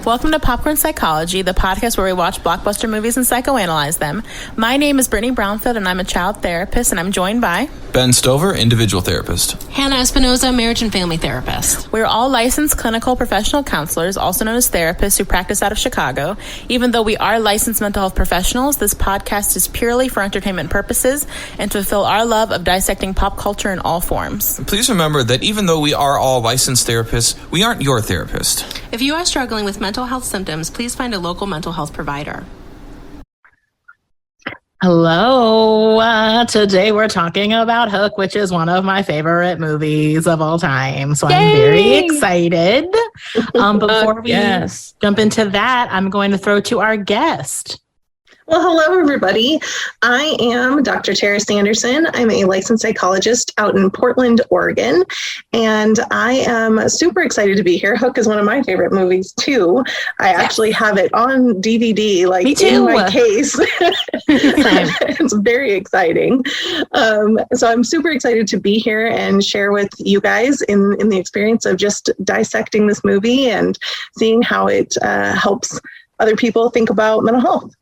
Welcome to Popcorn Psychology, the podcast where we watch blockbuster movies and psychoanalyze them. My name is Brittany Brownfield, and I'm a child therapist, and I'm joined by Ben Stover, individual therapist. Hannah Espinoza, marriage and family therapist. We're all licensed clinical professional counselors, also known as therapists, who practice out of Chicago. Even though we are licensed mental health professionals, this podcast is purely for entertainment purposes and to fulfill our love of dissecting pop culture in all forms. Please remember that even though we are all licensed therapists, we aren't your therapist. If you are struggling with mental health symptoms, please find a local mental health provider. Hello. Today we're talking about Hook, which is one of my favorite movies of all time. So I'm very excited. Before we jump into that, I'm going to throw to our guest. Well, hello, everybody. I am Dr. Tara Sanderson. I'm a licensed psychologist out in Portland, Oregon, and I am super excited to be here. Hook is one of my favorite movies, too. I actually have it on DVD, like in my case. It's very exciting. So I'm super excited to be here and share with you guys in the experience of just dissecting this movie and seeing how it helps other people think about mental health.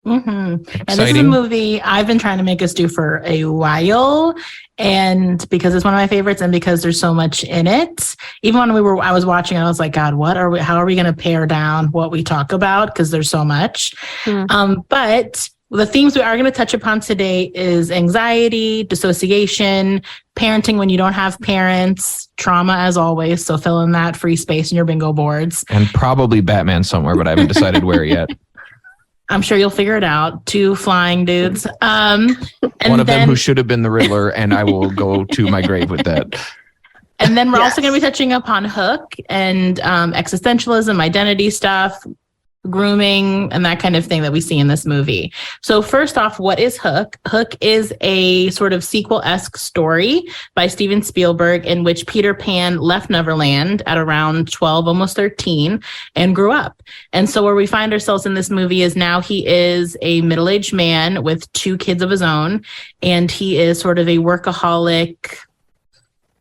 Mm-hmm. And this is a movie I've been trying to make us do for a while, and because it's one of my favorites, and because there's so much in it. Even when I was watching, I was like, God, how are we going to pare down what we talk about? Because there's so much. But the themes we are going to touch upon today is anxiety, dissociation, parenting when you don't have parents, trauma as always. So fill in that free space in your bingo boards. And probably Batman somewhere, but I haven't decided where yet. I'm sure you'll figure it out. 2 flying dudes. And one of them who should have been the Riddler, and I will go to my grave with that. And then we're also going to be touching upon Hook and existentialism, identity stuff, grooming, and that kind of thing that we see in this movie. So first off, what is Hook? Hook is a sort of sequel-esque story by Steven Spielberg in which Peter Pan left Neverland at around 12, almost 13, and grew up. And so where we find ourselves in this movie is now he is a middle-aged man with 2 kids of his own, and he is sort of a workaholic.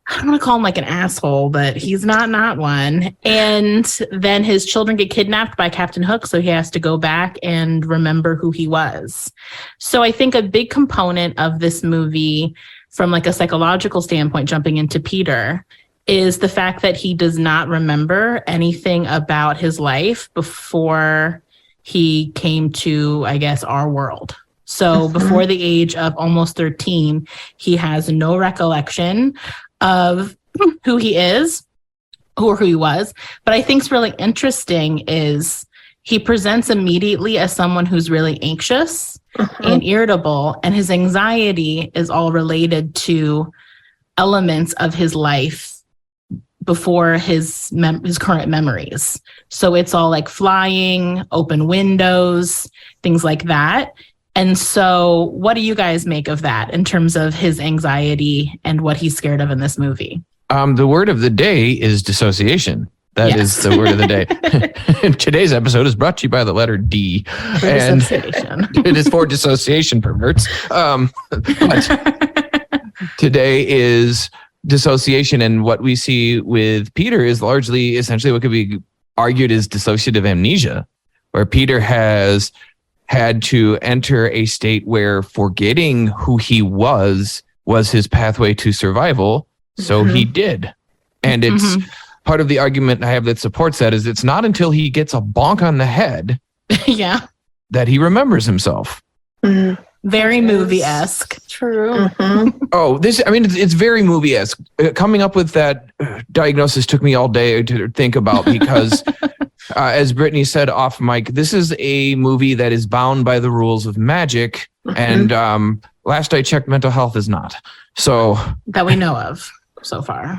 I don't want to call him like an asshole, but he's not one. And then his children get kidnapped by Captain Hook, so he has to go back and remember who he was. So I think a big component of this movie, from like a psychological standpoint, jumping into Peter, is the fact that he does not remember anything about his life before he came to, I guess, our world. So before the age of almost 13, he has no recollection of who he is or who he was. But I think what's really interesting is he presents immediately as someone who's really anxious and irritable, and his anxiety is all related to elements of his life before his current memories. So it's all like flying, open windows, things like that. And so what do you guys make of that in terms of his anxiety and what he's scared of in this movie? The word of the day is dissociation. That is the word of the day. Today's episode is brought to you by the letter D. And it is for dissociation perverts. But today is dissociation. And what we see with Peter is largely essentially what could be argued as dissociative amnesia, where Peter has had to enter a state where forgetting who he was his pathway to survival. So he did. And it's part of the argument I have that supports that is it's not until he gets a bonk on the head that he remembers himself. Very movie-esque. True. It's very movie-esque. Coming up with that diagnosis took me all day to think about because as Brittany said off mic, this is a movie that is bound by the rules of magic. And last I checked, mental health is not. So that we know of so far.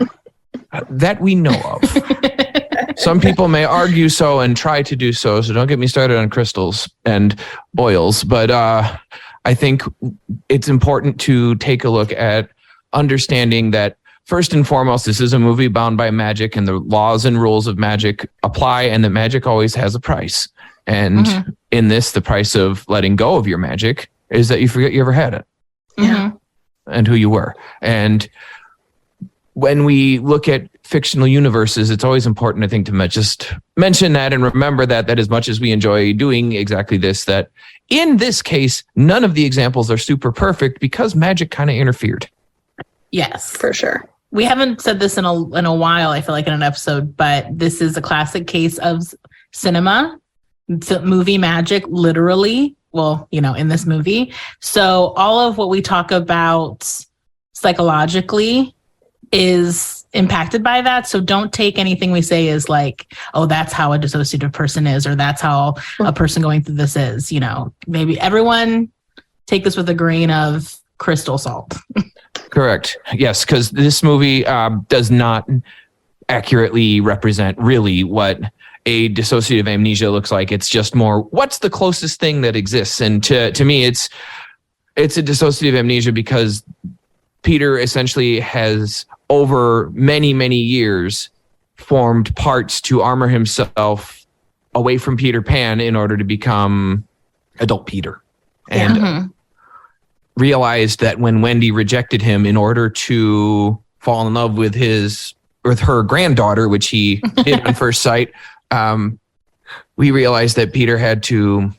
That we know of. Some people may argue so and try to do so. So don't get me started on crystals and oils. But I think it's important to take a look at understanding that first and foremost, this is a movie bound by magic, and the laws and rules of magic apply, and that magic always has a price. And in this, the price of letting go of your magic is that you forget you ever had it. And who you were. And when we look at fictional universes, it's always important, I think, to just mention that and remember that as much as we enjoy doing exactly this, that in this case, none of the examples are super perfect because magic kind of interfered. Yes, For sure. we haven't said this in a while, I feel like, in an episode, but this is a classic case of cinema, movie magic, literally. Well, in this movie. So all of what we talk about psychologically is impacted by that. So don't take anything we say as like, oh, that's how a dissociative person is, or that's how a person going through this is. Maybe everyone take this with a grain of crystal salt. Correct. Yes, because this movie does not accurately represent really what a dissociative amnesia looks like. It's just more, what's the closest thing that exists? And to me, it's a dissociative amnesia because Peter essentially has, over many, many years, formed parts to armor himself away from Peter Pan in order to become adult Peter. And realized that when Wendy rejected him in order to fall in love with her granddaughter, which he did on first sight, we realized that Peter had to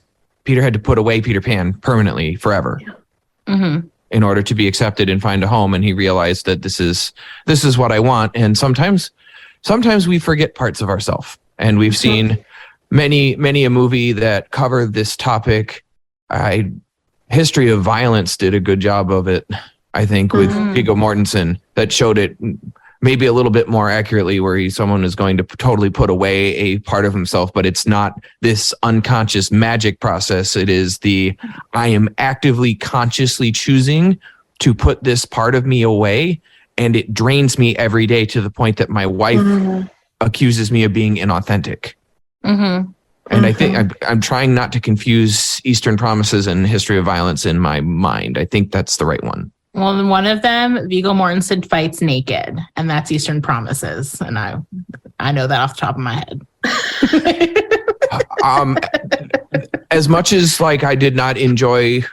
put away Peter Pan permanently, forever, in order to be accepted and find a home. And he realized that this is what I want. And sometimes we forget parts of ourselves. And we've seen many a movie that covered this topic. History of Violence did a good job of it, I think, with Viggo Mortensen, that showed it maybe a little bit more accurately, where someone is going to totally put away a part of himself, but it's not this unconscious magic process. It is I am actively, consciously choosing to put this part of me away, and it drains me every day to the point that my wife accuses me of being inauthentic. And I think I'm trying not to confuse Eastern Promises and History of Violence in my mind. I think that's the right one. Well, in one of them, Viggo Mortensen fights naked, and that's Eastern Promises. And I know that off the top of my head. As much as I did not enjoy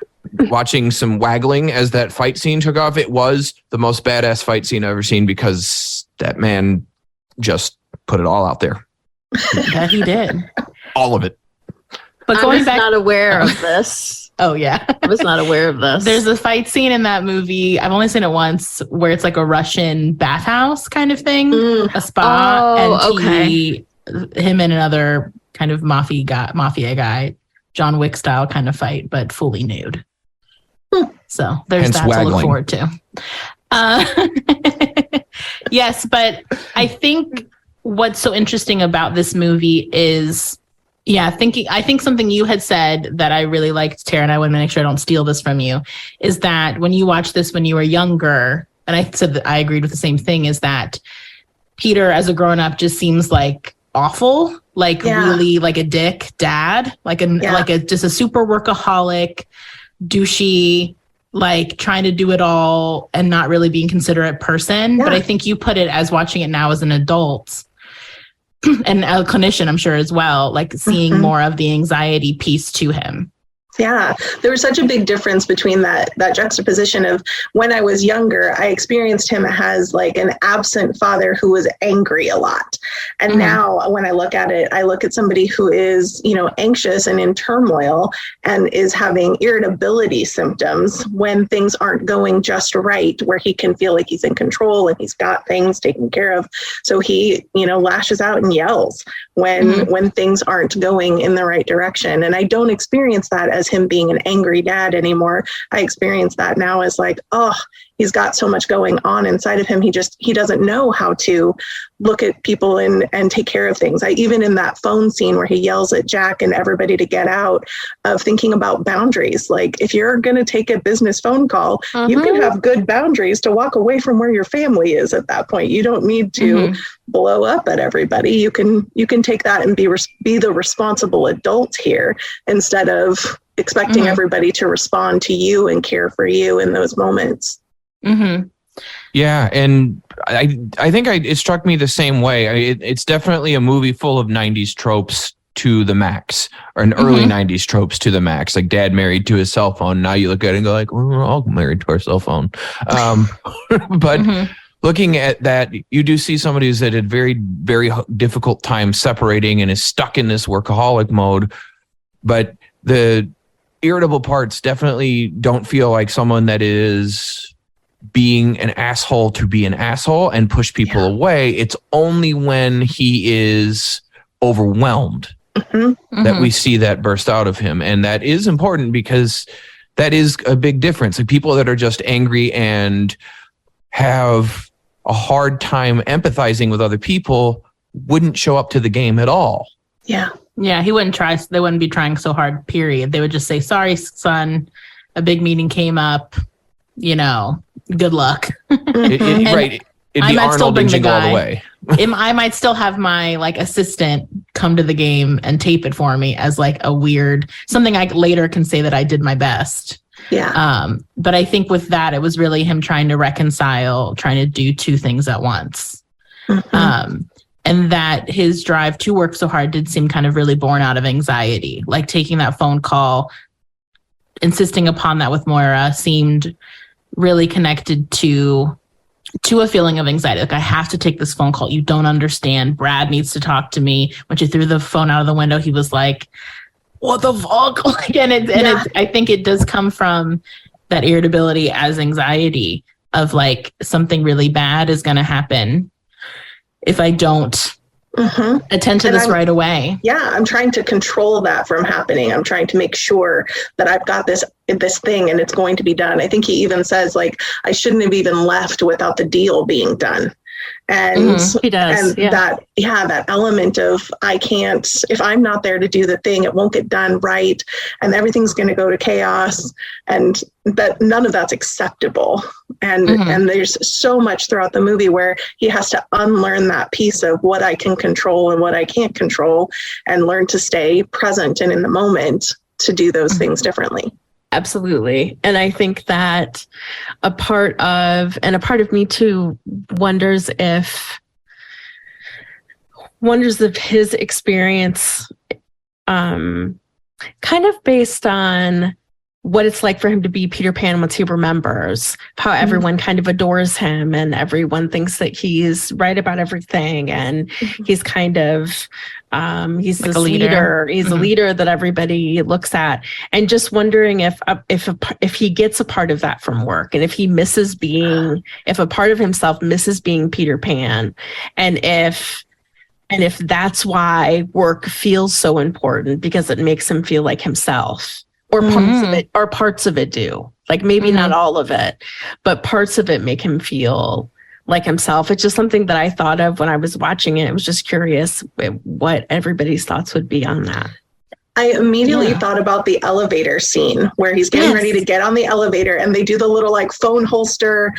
watching some waggling as that fight scene took off, it was the most badass fight scene I've ever seen, because that man just put it all out there. That he did. All of it. But I was not aware of this. Oh, yeah. I was not aware of this. There's a fight scene in that movie, I've only seen it once, where it's like a Russian bathhouse kind of thing, a spa. Him and another kind of mafia guy, John Wick style kind of fight, but fully nude. So there's that to look forward to. Yes, but I think what's so interesting about this movie is, I think something you had said that I really liked, Tara, and I want to make sure I don't steal this from you, is that when you watched this when you were younger, and I said that I agreed with the same thing, is that Peter as a grown-up just seems like awful, really like a dick dad, just a super workaholic, douchey, trying to do it all and not really being considerate person. But I think you put it as watching it now as an adult and a clinician, I'm sure as well, seeing more of the anxiety piece to him. Yeah, there was such a big difference between that juxtaposition of when I was younger, I experienced him as an absent father who was angry a lot. And now when I look at it, I look at somebody who is, anxious and in turmoil and is having irritability symptoms when things aren't going just right, where he can feel like he's in control and he's got things taken care of. So he, lashes out and yells when things aren't going in the right direction. And I don't experience that as him being an angry dad anymore. I experience that now as he's got so much going on inside of him. He doesn't know how to look at people and take care of things. Even in that phone scene where he yells at Jack and everybody to get out, of thinking about boundaries. If you're going to take a business phone call, you can have good boundaries to walk away from where your family is at that point. You don't need to blow up at everybody. You can take that and be the responsible adult here, instead of expecting everybody to respond to you and care for you in those moments. Yeah, and I think it struck me the same way. It's definitely a movie full of 90s tropes to the max, or an early 90s tropes to the max, like dad married to his cell phone. Now you look at it and go like, well, we're all married to our cell phone. But looking at that, you do see somebody who's at a very, very difficult time separating and is stuck in this workaholic mode. But the irritable parts definitely don't feel like someone that is being an asshole to be an asshole and push people away. It's only when he is overwhelmed that we see that burst out of him. And that is important because that is a big difference. Like people that are just angry and have a hard time empathizing with other people wouldn't show up to the game at all. Yeah. Yeah, he wouldn't try. They wouldn't be trying so hard, period. They would just say, sorry, son, a big meeting came up, good luck. Right. It'd be Arnold binging all the way. I might still have my assistant come to the game and tape it for me as a weird something I later can say that I did my best. Yeah. But I think with that, it was really him trying to reconcile, trying to do two things at once. And that his drive to work so hard did seem kind of really born out of anxiety. Like taking that phone call, insisting upon that with Moira seemed really connected to a feeling of anxiety. Like, I have to take this phone call. You don't understand. Brad needs to talk to me. When she threw the phone out of the window, he was like, what the fuck? I think it does come from that irritability as anxiety of something really bad is going to happen if I don't attend to this right away. Yeah, I'm trying to control that from happening. I'm trying to make sure that I've got this thing and it's going to be done. I think he even says I shouldn't have even left without the deal being done. And he does. And that element of I can't, if I'm not there to do the thing, it won't get done right. And everything's going to go to chaos, and that none of that's acceptable. And there's so much throughout the movie where he has to unlearn that piece of what I can control and what I can't control, and learn to stay present and in the moment to do those things differently. Absolutely. And I think that a part of me too wonders if his experience, kind of based on what it's like for him to be Peter Pan once he remembers, how everyone kind of adores him and everyone thinks that he's right about everything. And he's kind of, he's this leader. He's a leader that everybody looks at, and just wondering if he gets a part of that from work, and if he misses if a part of himself misses being Peter Pan, and if that's why work feels so important, because it makes him feel like himself. Or parts of it do. Like maybe not all of it, but parts of it make him feel like himself. It's just something that I thought of when I was watching it. I was just curious what everybody's thoughts would be on that. I immediately thought about the elevator scene where he's getting ready to get on the elevator, and they do the little phone holster,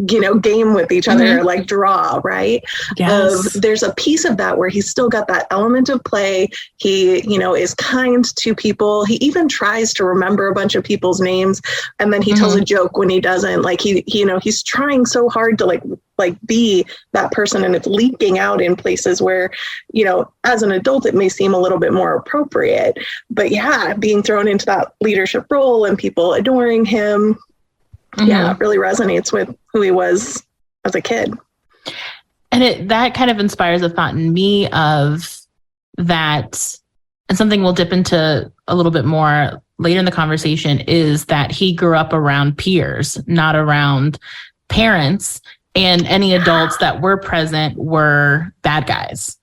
game with each other, draw, right? Yes. There's a piece of that where he's still got that element of play. He, is kind to people. He even tries to remember a bunch of people's names, and then he tells a joke when he doesn't. He's trying so hard to be that person, and it's leaking out in places where, as an adult, it may seem a little bit more appropriate. But being thrown into that leadership role and people adoring him, it really resonates with who he was as a kid. And that kind of inspires a thought in me of that, and something we'll dip into a little bit more later in the conversation, is that he grew up around peers, not around parents, and any adults that were present were bad guys.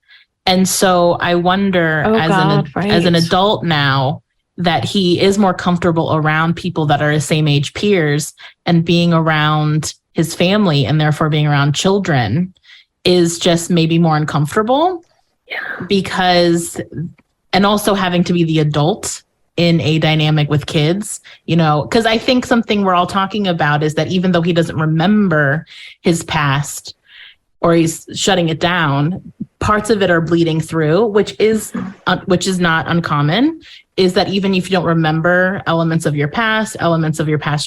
And so I wonder, as an adult now, that he is more comfortable around people that are his same age peers, and being around his family and therefore being around children is just maybe more uncomfortable. Because, and also having to be the adult in a dynamic with kids, because I think something we're all talking about is that even though he doesn't remember his past, or he's shutting it down, parts of it are bleeding through, which is not uncommon, is that even if you don't remember elements of your past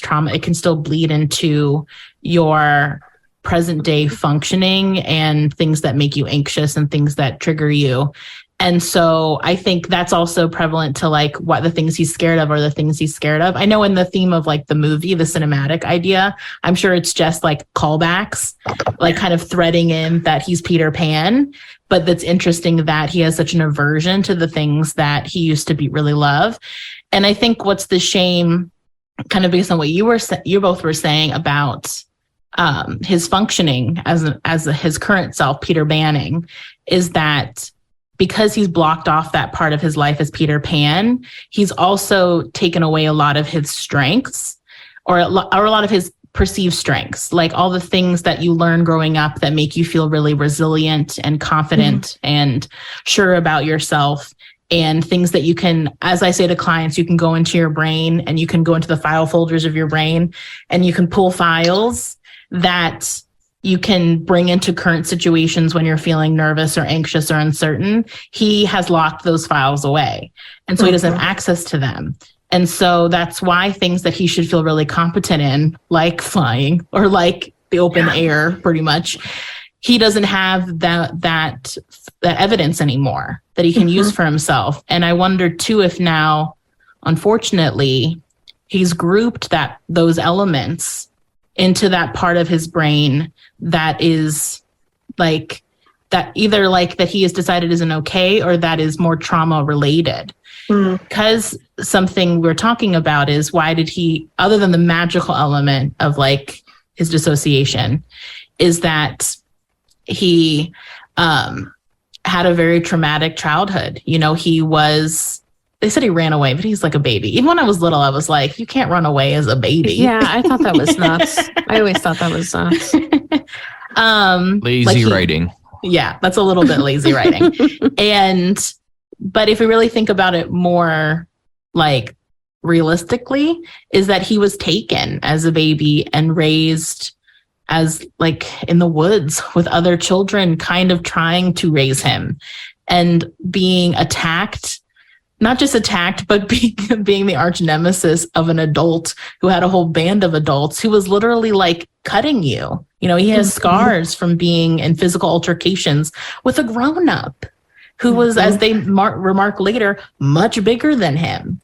trauma, it can still bleed into your present day functioning and things that make you anxious and things that trigger you. And so I think that's also prevalent to like what the things he's scared of are the things he's scared of. I know in the theme of like the movie, the cinematic idea, I'm sure it's just like callbacks, like kind of threading in that he's Peter Pan. But that's interesting that he has such an aversion to the things that he used to really love. And I think what's the shame, kind of based on what you both were saying about his functioning as his current self, Peter Banning, is that because he's blocked off that part of his life as Peter Pan, he's also taken away a lot of his strengths or a lot of his perceived strengths, like all the things that you learn growing up that make you feel really resilient and confident and sure about yourself, and things that you can, as I say to clients, you can go into your brain and you can go into the file folders of your brain and you can pull files that you can bring into current situations when you're feeling nervous or anxious or uncertain. He has locked those files away. And so he doesn't have access to them. And so that's why things that he should feel really competent in, like flying or like the open air, pretty much, he doesn't have that evidence anymore that he can use for himself. And I wonder too, if now, unfortunately, he's grouped those elements into that part of his brain that is like that, either like that he has decided isn't okay or that is more trauma related. Because something we're talking about is, why did he, other than the magical element of like his dissociation, is that he had a very traumatic childhood. You know, they said he ran away, but he's like a baby. Even when I was little, I was like, you can't run away as a baby. Yeah, I thought that was nuts. I always thought that was nuts. Lazy writing. Yeah, that's a little bit lazy writing. But if we really think about it more like realistically, is that he was taken as a baby and raised as like in the woods with other children, kind of trying to raise him, and being attacked. Not just attacked, but being the arch nemesis of an adult who had a whole band of adults who was literally like cutting you. You know, he has scars from being in physical altercations with a grown-up who was, as they remark later, much bigger than him.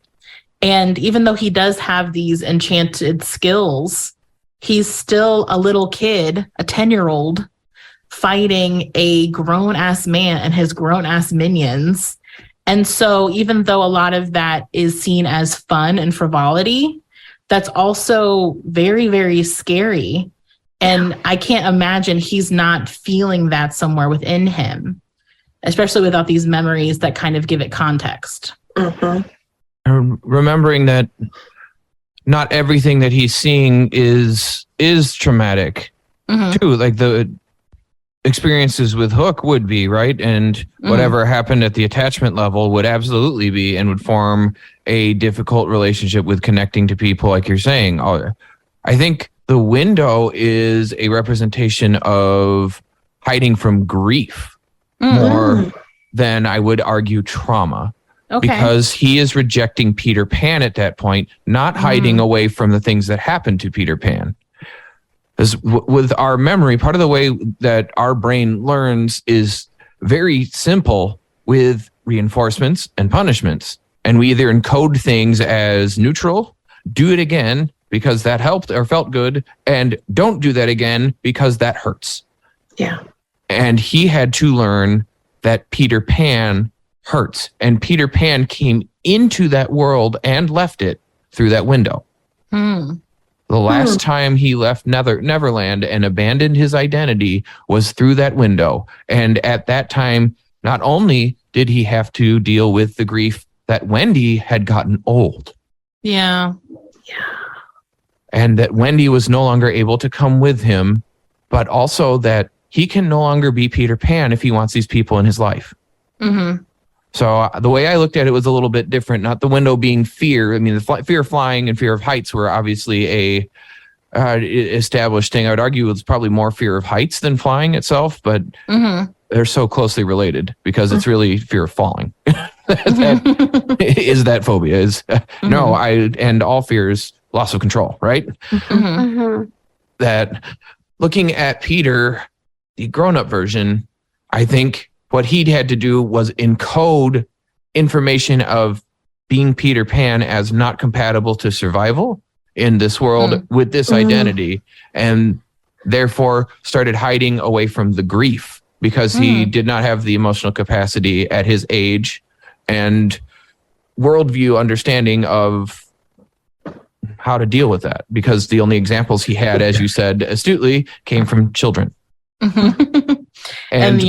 And even though he does have these enchanted skills, he's still a little kid, a 10-year-old, fighting a grown-ass man and his grown-ass minions. And so even though a lot of that is seen as fun and frivolity, that's also very, very scary. And I can't imagine he's not feeling that somewhere within him, especially without these memories that kind of give it context. Remembering that not everything that he's seeing is traumatic too. Like the experiences with Hook would be, right? And whatever happened at the attachment level would absolutely be, and would form a difficult relationship with connecting to people, like you're saying. I think the window is a representation of hiding from grief more than, I would argue, trauma. Okay. Because he is rejecting Peter Pan at that point, not hiding away from the things that happened to Peter Pan. Because with our memory, part of the way that our brain learns is very simple, with reinforcements and punishments. And we either encode things as neutral, do it again because that helped or felt good, and don't do that again because that hurts. Yeah. And he had to learn that Peter Pan hurts. And Peter Pan came into that world and left it through that window. The last time he left Neverland and abandoned his identity was through that window. And at that time, not only did he have to deal with the grief that Wendy had gotten old. Yeah. And that Wendy was no longer able to come with him, but also that he can no longer be Peter Pan if he wants these people in his life. So the way I looked at it was a little bit different. Not the window being fear. I mean, the fear of flying and fear of heights were obviously a established thing. I would argue it's probably more fear of heights than flying itself. But they're so closely related because it's really fear of falling. That is that phobia is no, and all fears loss of control, right? That looking at Peter, the grown-up version, I think what he had to do was encode information of being Peter Pan as not compatible to survival in this world with this identity, and therefore started hiding away from the grief because he did not have the emotional capacity at his age and worldview understanding of how to deal with that, because the only examples he had, as you said astutely, came from children. And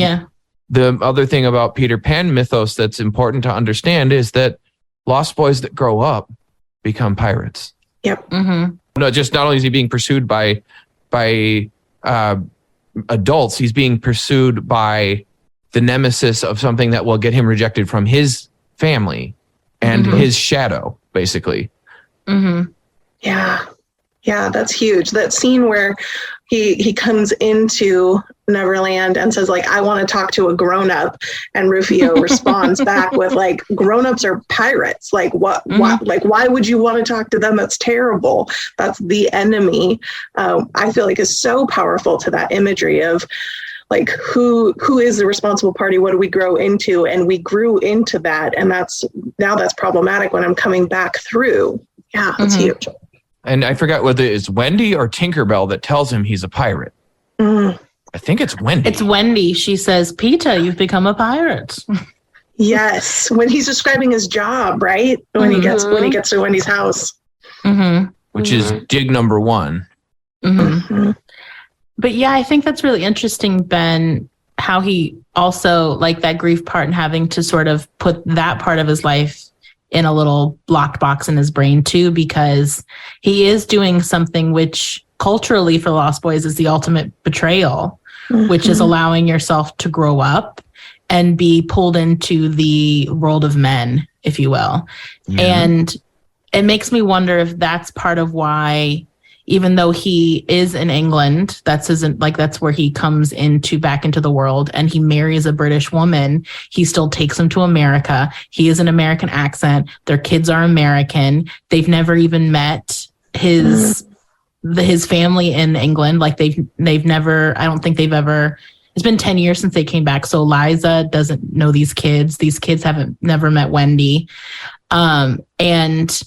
the other thing about Peter Pan mythos that's important to understand is that lost boys that grow up become pirates. Yep. No, just not only is he being pursued by adults, he's being pursued by the nemesis of something that will get him rejected from his family and his shadow, basically. Yeah. Yeah, that's huge. That scene where he comes into Neverland and says, like, I want to talk to a grown-up, and Rufio responds back with, like, grown-ups are pirates. Like, what like, why would you want to talk to them? That's terrible. That's the enemy. I feel like is so powerful to that imagery of, like, who is the responsible party? What do we grow into? And we grew into that, and that's problematic when I'm coming back through. Yeah, that's huge. And I forgot whether it's Wendy or Tinkerbell that tells him he's a pirate. I think it's Wendy. It's Wendy. She says, Peter, you've become a pirate. Yes. When he's describing his job, right? When he gets to Wendy's house. Which is dig number 1. But yeah, I think that's really interesting, Ben, how he also, like, that grief part and having to sort of put that part of his life in a little locked box in his brain too, because he is doing something which culturally for Lost Boys is the ultimate betrayal, which is allowing yourself to grow up and be pulled into the world of men, if you will. And it makes me wonder if that's part of why, even though he is in England, that's where he comes back into the world, and he marries a British woman, he still takes him to America. He is an American accent. Their kids are American. They've never even met his family in England. Like they've never, I don't think they've ever, it's been 10 years since they came back. So Liza doesn't know these kids. These kids never met Wendy. And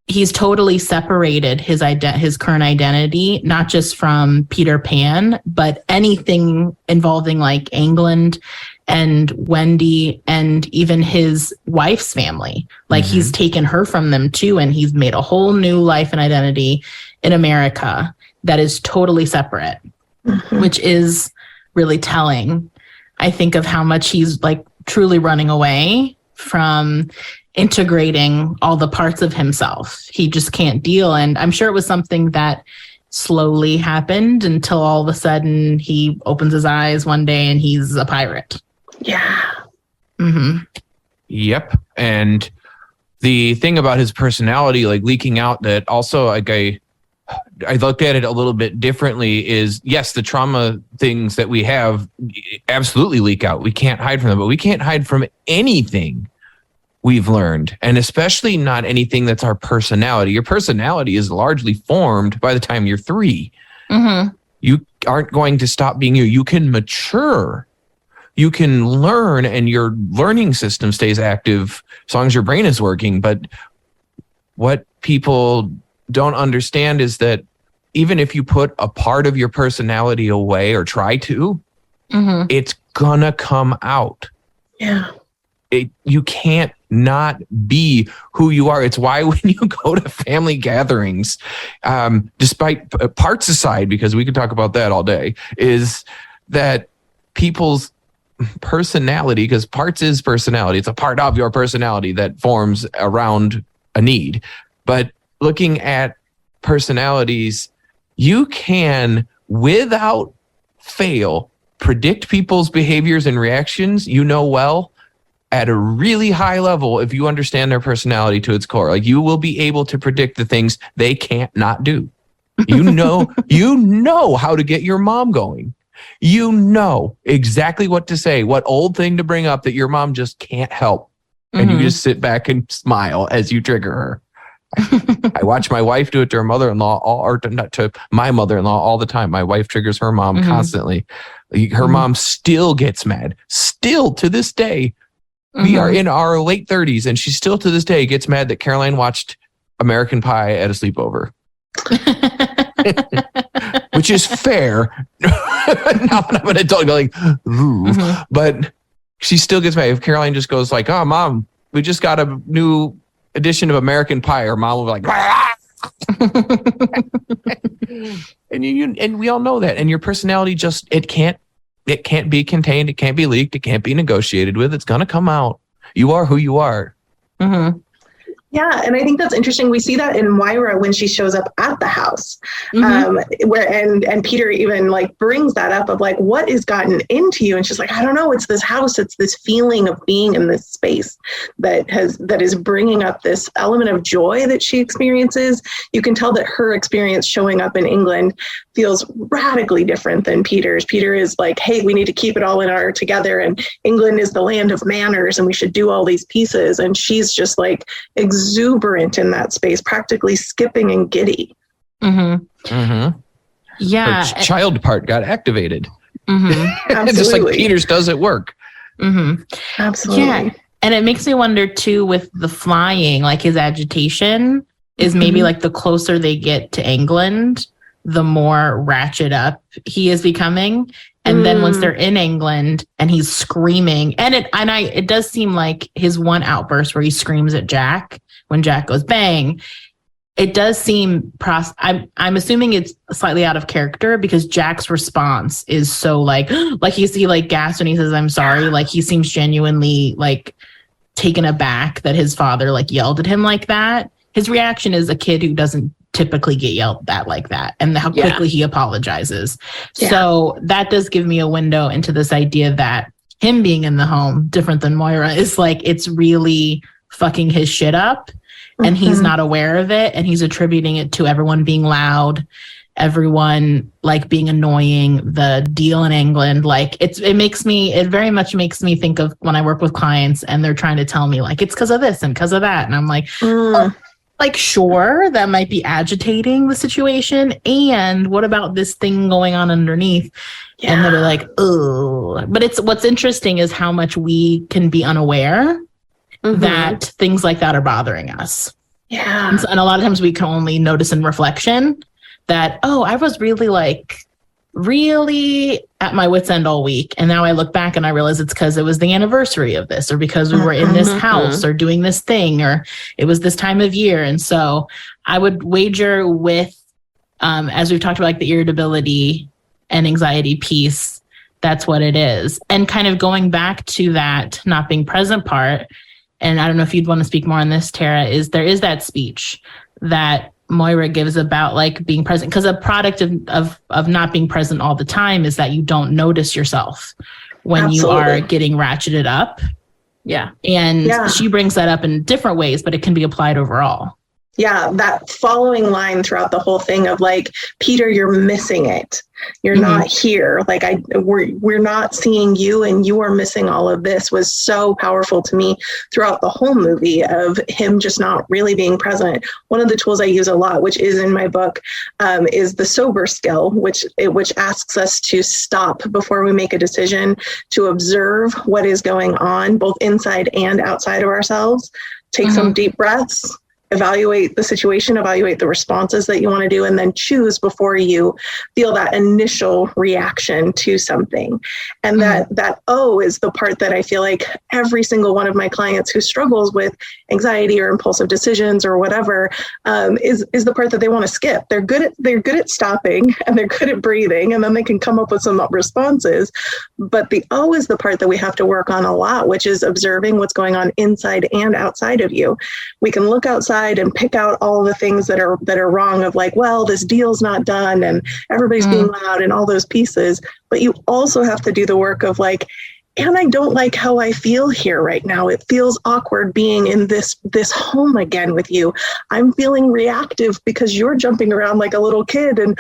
he's totally separated his current identity, not just from Peter Pan, but anything involving like England and Wendy and even his wife's family. Like he's taken her from them too. And he's made a whole new life and identity in America that is totally separate, which is really telling, I think, of how much he's like truly running away from integrating all the parts of himself. He just can't deal. And I'm sure it was something that slowly happened until all of a sudden he opens his eyes one day and he's a pirate. Yeah. Yep. And the thing about his personality, like leaking out, that also, like I looked at it a little bit differently, is yes, the trauma things that we have absolutely leak out. We can't hide from them, but we can't hide from anything we've learned, and especially not anything that's our personality. Your personality is largely formed by the time you're 3. You aren't going to stop being you. You can mature. You can learn, and your learning system stays active as long as your brain is working. But what people don't understand is that even if you put a part of your personality away or try to, it's gonna come out. Yeah. You can't not be who you are. It's why when you go to family gatherings, despite parts aside, because we could talk about that all day, is that people's personality, because parts is personality. It's a part of your personality that forms around a need. But looking at personalities, you can, without fail, predict people's behaviors and reactions, well, at a really high level, if you understand their personality to its core. Like, you will be able to predict the things they can't not do. You know how to get your mom going. You know exactly what to say, what old thing to bring up that your mom just can't help. And you just sit back and smile as you trigger her. I watch my wife do it to her mother-in-law, or to my mother-in-law all the time. My wife triggers her mom constantly. Her mom still gets mad. Still to this day. We are in our late 30s and she still to this day gets mad that Caroline watched American Pie at a sleepover. Which is fair. Now when I'm an adult going, ooh. But she still gets mad. If Caroline just goes like, oh, Mom, we just got a new edition of American Pie, her mom will be like, and we all know that. And your personality just, it can't be contained. It can't be leaked. It can't be negotiated with. It's going to come out. You are who you are. Yeah, and I think that's interesting. We see that in Moira when she shows up at the house, where and Peter even like brings that up of like, what has gotten into you? And she's like, I don't know. It's this house. It's this feeling of being in this space that is bringing up this element of joy that she experiences. You can tell that her experience showing up in England feels radically different than Peter's. Peter is like, hey, we need to keep it all together, and England is the land of manners, and we should do all these pieces. And she's just like exuberant in that space, practically skipping and giddy. Yeah. Her child part got activated. Absolutely. Just like Peter's does at work. Absolutely. Yeah. And it makes me wonder too, with the flying, like his agitation is maybe like the closer they get to England, the more ratchet up he is becoming. And then once they're in England and he's screaming, it does seem like his one outburst where he screams at Jack when Jack goes bang, it does seem I'm assuming it's slightly out of character because Jack's response is so like he like gasps when he says I'm sorry, like he seems genuinely like taken aback that his father like yelled at him like that. His reaction is a kid who doesn't typically get yelled at like that, and how quickly he apologizes. So that does give me a window into this idea that him being in the home, different than Moira, is like it's really fucking his shit up, and he's not aware of it, and he's attributing it to everyone being loud, everyone like being annoying, the deal in England. Like it very much makes me think of when I work with clients and they're trying to tell me like it's because of this and because of that, and I'm like, oh, like, sure, that might be agitating the situation. And what about this thing going on underneath? Yeah. And they're like, oh, but what's interesting is how much we can be unaware that things like that are bothering us. Yeah. And a lot of times we can only notice in reflection that, oh, I was really at my wit's end all week. And now I look back and I realize it's because it was the anniversary of this, or because we were in this house or doing this thing, or it was this time of year. And so I would wager with, as we've talked about, like the irritability and anxiety piece, that's what it is. And kind of going back to that not being present part, and I don't know if you'd want to speak more on this, Tara, there is that speech that Moira gives about like being present, because a product of not being present all the time is that you don't notice yourself when you are getting ratcheted up. Yeah. And she brings that up in different ways, but it can be applied overall. Yeah, that following line throughout the whole thing of like, Peter, you're missing it. You're not here. Like we're not seeing you, and you are missing all of this, was so powerful to me throughout the whole movie of him just not really being present. One of the tools I use a lot, which is in my book, is the sober skill, which asks us to stop before we make a decision, to observe what is going on both inside and outside of ourselves. Take some deep breaths. Evaluate the situation, evaluate the responses that you want to do, and then choose before you feel that initial reaction to something. And that O is the part that I feel like every single one of my clients who struggles with anxiety or impulsive decisions or whatever is the part that they want to skip. They're good at stopping, and they're good at breathing, and then they can come up with some responses. But the O is the part that we have to work on a lot, which is observing what's going on inside and outside of you. We can look outside and pick out all the things that are wrong, of like, well, this deal's not done and everybody's being loud and all those pieces. But you also have to do the work of like, and I don't like how I feel here right now. It feels awkward being in this home again with you. I'm feeling reactive because you're jumping around like a little kid, and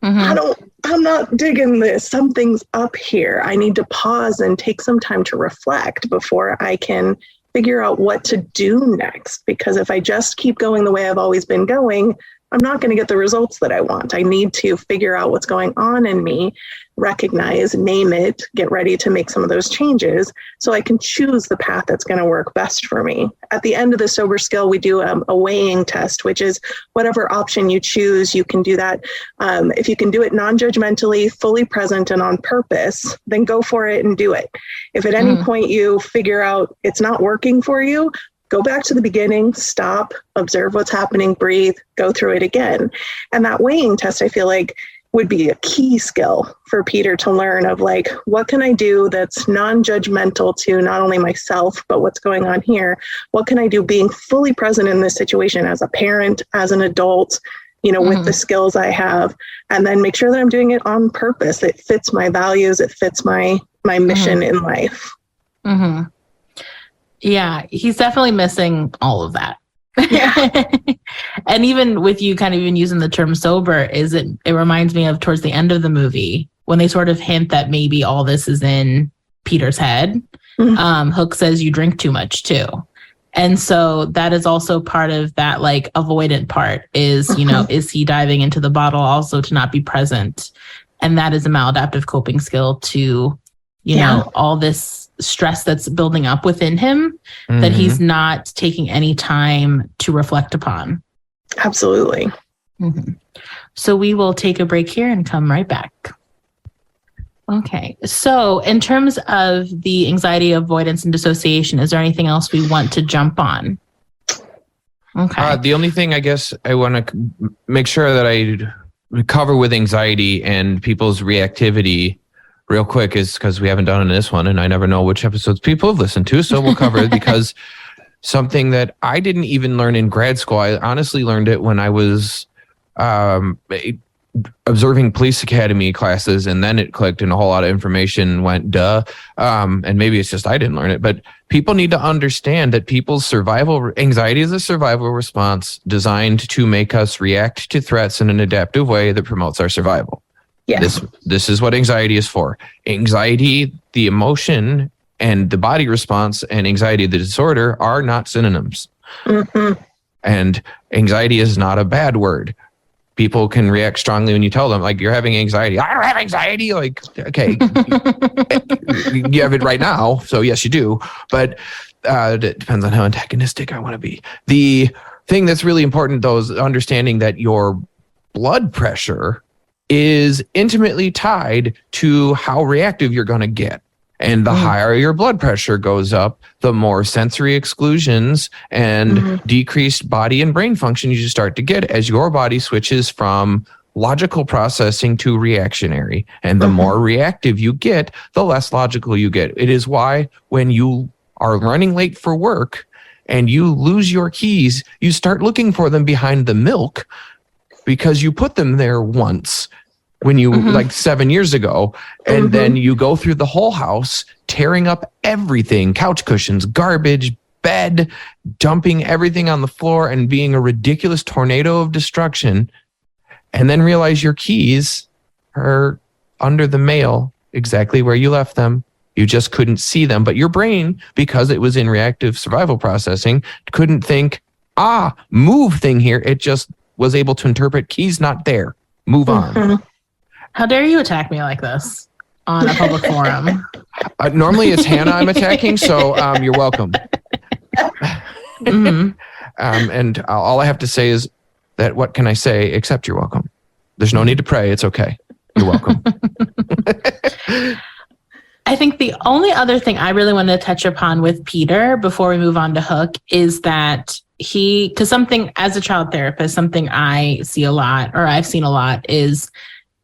I'm not digging this. Something's up here. I need to pause and take some time to reflect before I can figure out what to do next. Because if I just keep going the way I've always been going, I'm not going to get the results that I want. I need to figure out what's going on in me, recognize, name it, get ready to make some of those changes so I can choose the path that's going to work best for me. At the end of the sober skill, we do a weighing test, which is whatever option you choose, you can do that. If you can do it non-judgmentally, fully present, and on purpose, then go for it and do it. If at any point you figure out it's not working for you, go back to the beginning, stop, observe what's happening, breathe, go through it again. And that weighing test, I feel like, would be a key skill for Peter to learn of like, what can I do that's non-judgmental to not only myself, but what's going on here? What can I do being fully present in this situation as a parent, as an adult, with the skills I have, and then make sure that I'm doing it on purpose. It fits my values. It fits my mission in life. Mm-hmm. Yeah, he's definitely missing all of that. Yeah. And even with you kind of even using the term sober, it reminds me of towards the end of the movie when they sort of hint that maybe all this is in Peter's head. Hook says you drink too much too. And so that is also part of that like avoidant part is, is he diving into the bottle also to not be present? And that is a maladaptive coping skill to, all this stress that's building up within him that he's not taking any time to reflect upon. Absolutely. So we will take a break here and come right back. Okay. So in terms of the anxiety, avoidance, and dissociation, is there anything else we want to jump on? Okay. The only thing I guess I want to make sure that I cover with anxiety and people's reactivity real quick is because we haven't done it in this one and I never know which episodes people have listened to. So we'll cover it because something that I didn't even learn in grad school. I honestly learned it when I was observing police academy classes, and then it clicked and a whole lot of information went duh. And maybe it's just I didn't learn it, but people need to understand that people's anxiety is a survival response designed to make us react to threats in an adaptive way that promotes our survival. Yes. This is what anxiety is for. Anxiety, the emotion and the body response, and anxiety, the disorder, are not synonyms. And anxiety is not a bad word. People can react strongly when you tell them, like, you're having anxiety. I don't have anxiety. Like, okay, you have it right now. So yes, you do. But it depends on how antagonistic I want to be. The thing that's really important, though, is understanding that your blood pressure is intimately tied to how reactive you're going to get. And the higher your blood pressure goes up, the more sensory exclusions and decreased body and brain function you start to get as your body switches from logical processing to reactionary. And the more reactive you get, the less logical you get. It is why when you are running late for work and you lose your keys, you start looking for them behind the milk because you put them there once when you like 7 years ago, and then you go through the whole house, tearing up everything, couch cushions, garbage, bed, dumping everything on the floor and being a ridiculous tornado of destruction, and then realize your keys are under the mail exactly where you left them. You just couldn't see them, but your brain, because it was in reactive survival processing, couldn't think, move thing here. It just was able to interpret keys not there. Move on. How dare you attack me like this on a public forum? Normally it's Hannah I'm attacking, so you're welcome. And all I have to say is that what can I say except you're welcome? There's no need to pray. It's okay. You're welcome. I think the only other thing I really wanted to touch upon with Peter before we move on to Hook is that because something as a child therapist, something I see a lot, or I've seen a lot, is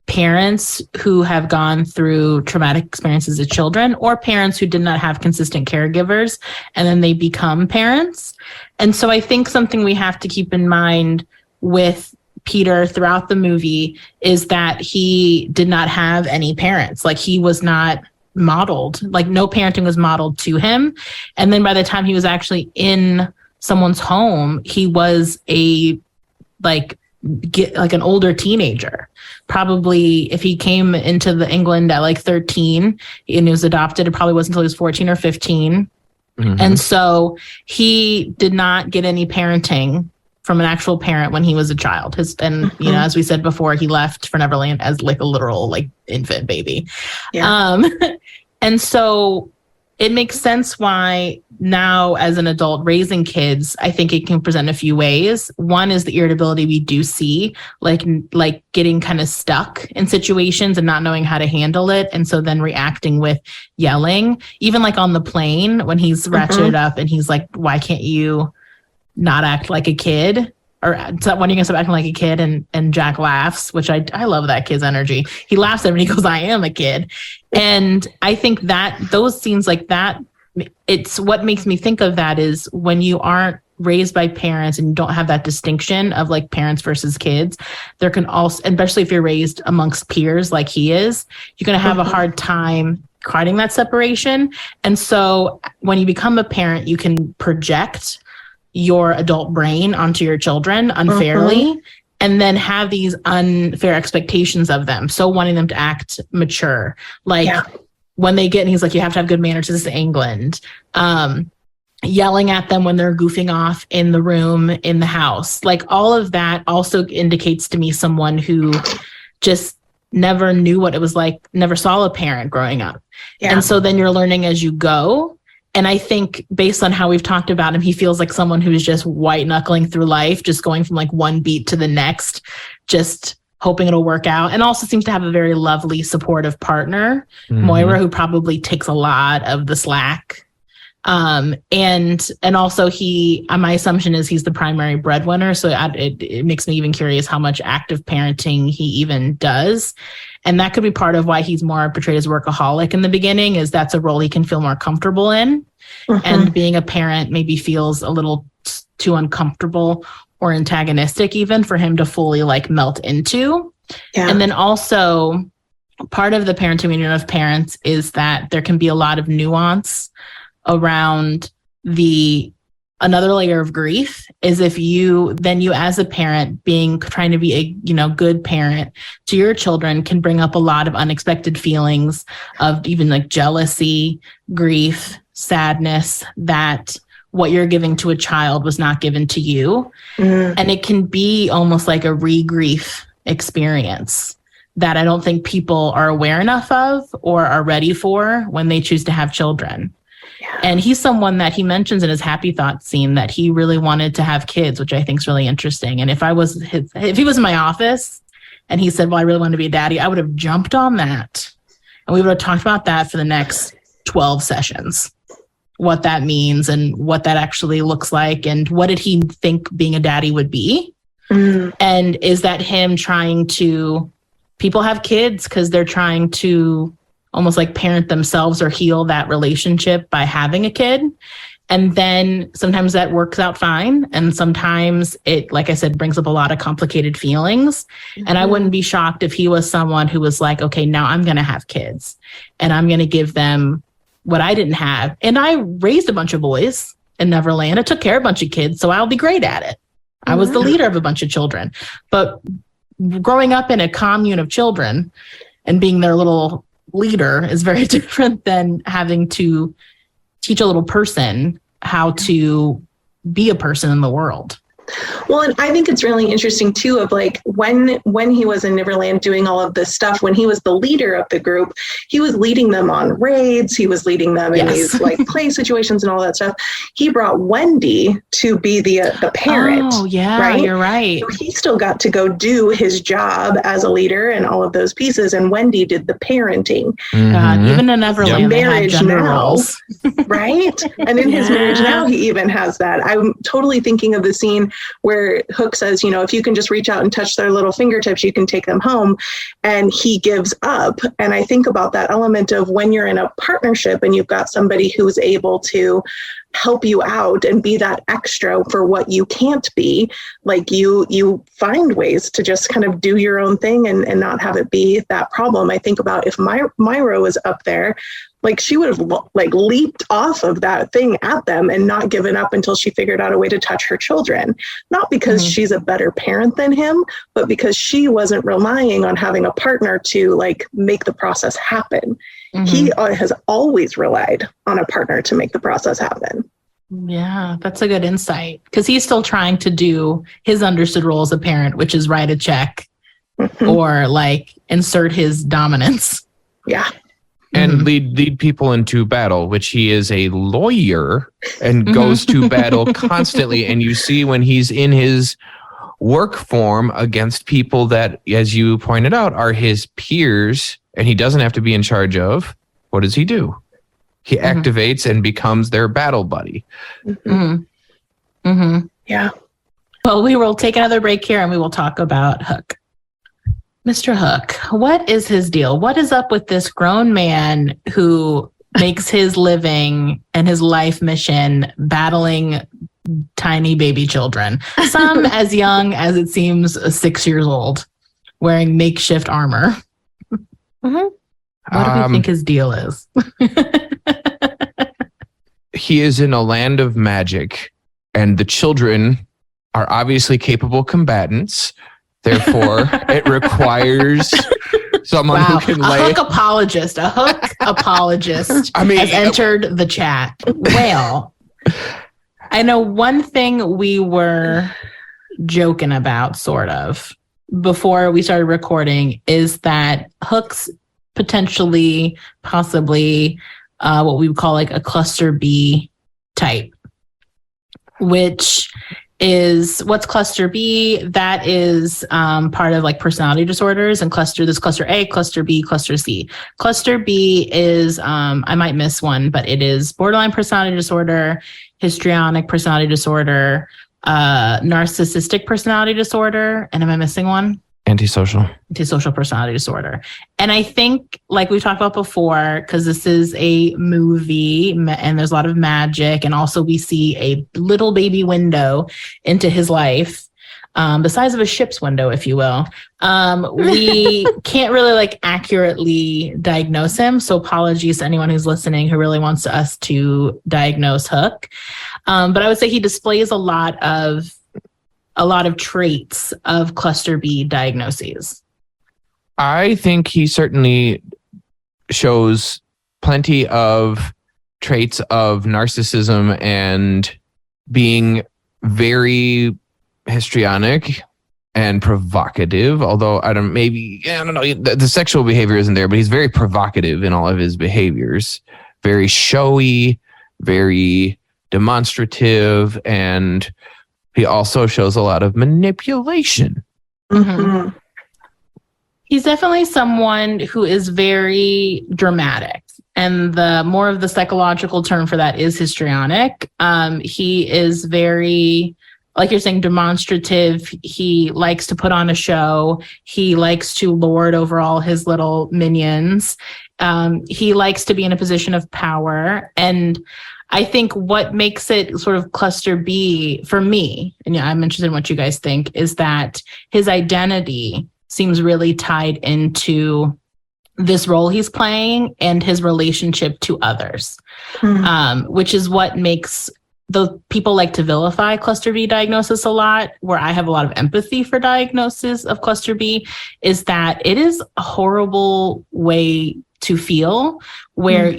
parents who have gone through traumatic experiences as children, or parents who did not have consistent caregivers, and then they become parents. And so I think something we have to keep in mind with Peter throughout the movie is that he did not have any parents. Like, he was not modeled, like no parenting was modeled to him. And then by the time he was actually in someone's home, he was a get like an older teenager. Probably if he came into the England at like 13 and he was adopted, it probably wasn't until he was 14 or 15. And so he did not get any parenting from an actual parent when he was a child. You know, as we said before, he left for Neverland as like a literal like infant baby. Yeah. And so it makes sense why now as an adult raising kids, I think it can present a few ways. One is the irritability we do see, like getting kind of stuck in situations and not knowing how to handle it. And so then reacting with yelling, even like on the plane when he's ratcheted up and he's like, why can't you not act like a kid? Or when are you gonna stop acting like a kid? And Jack laughs, which I love that kid's energy. He laughs at him and he goes, I am a kid. And I think that those scenes like that, it's what makes me think of that is when you aren't raised by parents and you don't have that distinction of like parents versus kids, there can also, especially if you're raised amongst peers like he is, you're going to have a hard time creating that separation. And so when you become a parent, you can project your adult brain onto your children unfairly and then have these unfair expectations of them. So wanting them to act mature, like when they get, and he's like, you have to have good manners. This is England. Yelling at them when they're goofing off in the room, in the house, like all of that also indicates to me someone who just never knew what it was like, never saw a parent growing up. And so then you're learning as you go. And I think based on how we've talked about him, he feels like someone who's just white knuckling through life, just going from like one beat to the next, just hoping it'll work out. And also seems to have a very lovely, supportive partner, Moira, who probably takes a lot of the slack. And also my assumption is he's the primary breadwinner. So it makes me even curious how much active parenting he even does. And that could be part of why he's more portrayed as workaholic in the beginning, is that's a role he can feel more comfortable in. And being a parent maybe feels a little too uncomfortable or antagonistic even for him to fully like melt into. And then also part of the parenting union of parents is that there can be a lot of nuance around another layer of grief is if you as a parent trying to be a good parent to your children can bring up a lot of unexpected feelings of even like jealousy, grief, sadness, that what you're giving to a child was not given to you. And it can be almost like a re-grief experience that I don't think people are aware enough of or are ready for when they choose to have children. And he's someone that he mentions in his happy thoughts scene that he really wanted to have kids, which I think is really interesting. And if he was in my office and he said, well, I really want to be a daddy, I would have jumped on that. And we would have talked about that for the next 12 sessions, what that means and what that actually looks like. And what did he think being a daddy would be? And is that him people have kids because they're trying to almost like parent themselves or heal that relationship by having a kid. And then sometimes that works out fine. And sometimes it, like I said, brings up a lot of complicated feelings. And I wouldn't be shocked if he was someone who was like, okay, now I'm going to have kids and I'm going to give them what I didn't have. And I raised a bunch of boys in Neverland. I took care of a bunch of kids, so I'll be great at it. I was the leader of a bunch of children. But growing up in a commune of children and being their little leader is very different than having to teach a little person how to be a person in the world. Well, and I think it's really interesting too of like when he was in Neverland doing all of this stuff, when he was the leader of the group, he was leading them on raids, he was leading them in these like play situations and all that stuff. He brought Wendy to be the parent. Oh yeah, right? You're right. So he still got to go do his job as a leader and all of those pieces, and Wendy did the parenting. God, even in Neverland, they had gender roles. Right? And in his marriage now, he even has that. I'm totally thinking of the scene where Hook says, if you can just reach out and touch their little fingertips, you can take them home. And he gives up. And I think about that element of when you're in a partnership and you've got somebody who's able to help you out and be that extra for what you can't be, like you find ways to just kind of do your own thing and not have it be that problem. I think about if Myra was up there Like she would have like leaped off of that thing at them and not given up until she figured out a way to touch her children. Not because she's a better parent than him, but because she wasn't relying on having a partner to like make the process happen. He has always relied on a partner to make the process happen. Yeah, that's a good insight, because he's still trying to do his understood role as a parent, which is write a check or like insert his dominance. Yeah. And lead people into battle, which he is a lawyer and goes to battle constantly. And you see when he's in his work form against people that, as you pointed out, are his peers, and he doesn't have to be in charge of, what does he do? He activates and becomes their battle buddy. Yeah. Well, we will take another break here and we will talk about Hook. Mr. Hook, what is his deal? What is up with this grown man who makes his living and his life mission battling tiny baby children? Some as young as it seems 6 years old, wearing makeshift armor. What do we think his deal is? He is in a land of magic, and the children are obviously capable combatants. Therefore, it requires someone who can lay... A Hook apologist has entered the chat. Well, I know one thing we were joking about, sort of, before we started recording, is that Hook's possibly what we would call like a cluster B type, which is what's cluster B. That is part of like personality disorders, and cluster A, cluster B, cluster C. Cluster B is, I might miss one, but it is borderline personality disorder, histrionic personality disorder, narcissistic personality disorder. And am I missing one? Antisocial personality disorder. And I think, like we talked about before, because this is a movie and there's a lot of magic, and also we see a little baby window into his life, the size of a ship's window, if you will. We can't really like accurately diagnose him. So apologies to anyone who's listening who really wants us to diagnose Hook. But I would say he displays a lot of traits of cluster B diagnoses. I think he certainly shows plenty of traits of narcissism and being very histrionic and provocative. Although I don't know, the sexual behavior isn't there, but he's very provocative in all of his behaviors. Very showy, very demonstrative, and he also shows a lot of manipulation. He's definitely someone who is very dramatic. And the more of the psychological term for that is histrionic. He is very, like you're saying, demonstrative. He likes to put on a show. He likes to lord over all his little minions. He likes to be in a position of power. And I think what makes it sort of cluster B for me, and I'm interested in what you guys think, is that his identity seems really tied into this role he's playing and his relationship to others, which is what makes the people like to vilify cluster B diagnosis a lot, where I have a lot of empathy for diagnosis of cluster B, is that it is a horrible way to feel, where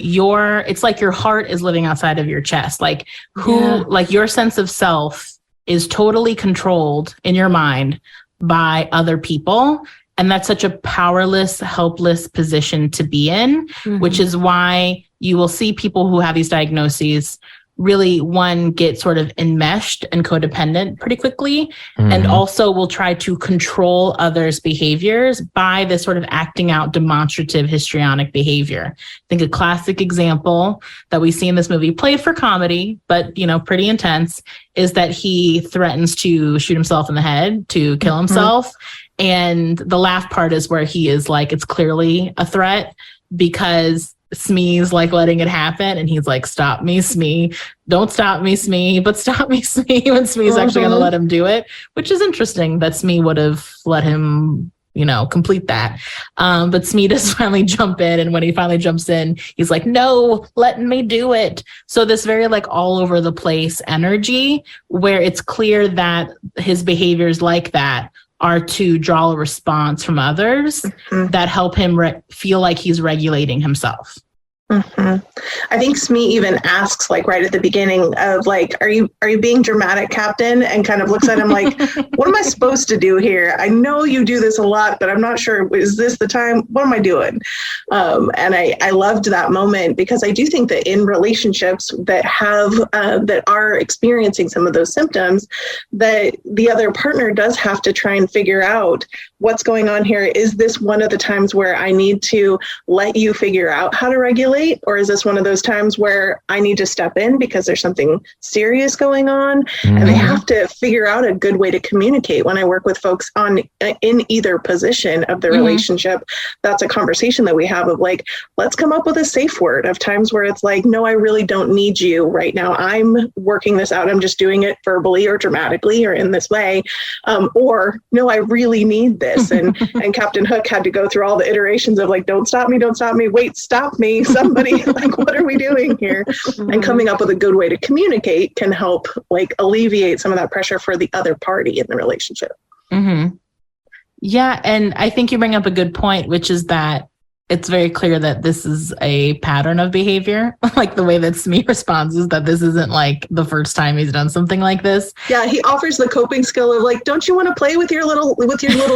it's like your heart is living outside of your chest. Like like your sense of self is totally controlled in your mind by other people. And that's such a powerless, helpless position to be in, which is why you will see people who have these diagnoses really, one, get sort of enmeshed and codependent pretty quickly, and also will try to control others' behaviors by this sort of acting out demonstrative histrionic behavior. I think a classic example that we see in this movie, played for comedy, but, pretty intense, is that he threatens to shoot himself in the head, to kill himself. And the laugh part is where he is like, it's clearly a threat, because Smee's like letting it happen, and he's like, stop me, Smee. Don't stop me, Smee, but stop me, Smee, when Smee's actually going to let him do it, which is interesting that Smee would have let him, complete that. But Smee does finally jump in. And when he finally jumps in, he's like, no, let me do it. So this very like all over the place energy where it's clear that his behaviors like that are to draw a response from others that help him feel like he's regulating himself. I think Smee even asks, like right at the beginning of like, are you being dramatic, Captain? And kind of looks at him like, what am I supposed to do here? I know you do this a lot, but I'm not sure. Is this the time? What am I doing? And I loved that moment because I do think that in relationships that have that are experiencing some of those symptoms, that the other partner does have to try and figure out what's going on here. Is this one of the times where I need to let you figure out how to regulate? Or is this one of those times where I need to step in because there's something serious going on? And they have to figure out a good way to communicate. When I work with folks in either position of the relationship, that's a conversation that we have of like, let's come up with a safe word of times where it's like, no, I really don't need you right now. I'm working this out. I'm just doing it verbally or dramatically or in this way. Or no, I really need this. And Captain Hook had to go through all the iterations of like, don't stop me. Wait, stop me. Somebody, like, what are we doing here? And coming up with a good way to communicate can help like alleviate some of that pressure for the other party in the relationship. Yeah. And I think you bring up a good point, which is that it's very clear that this is a pattern of behavior. Like the way that Smee responds is that this isn't like the first time he's done something like this. Yeah, he offers the coping skill of like, don't you want to play with your little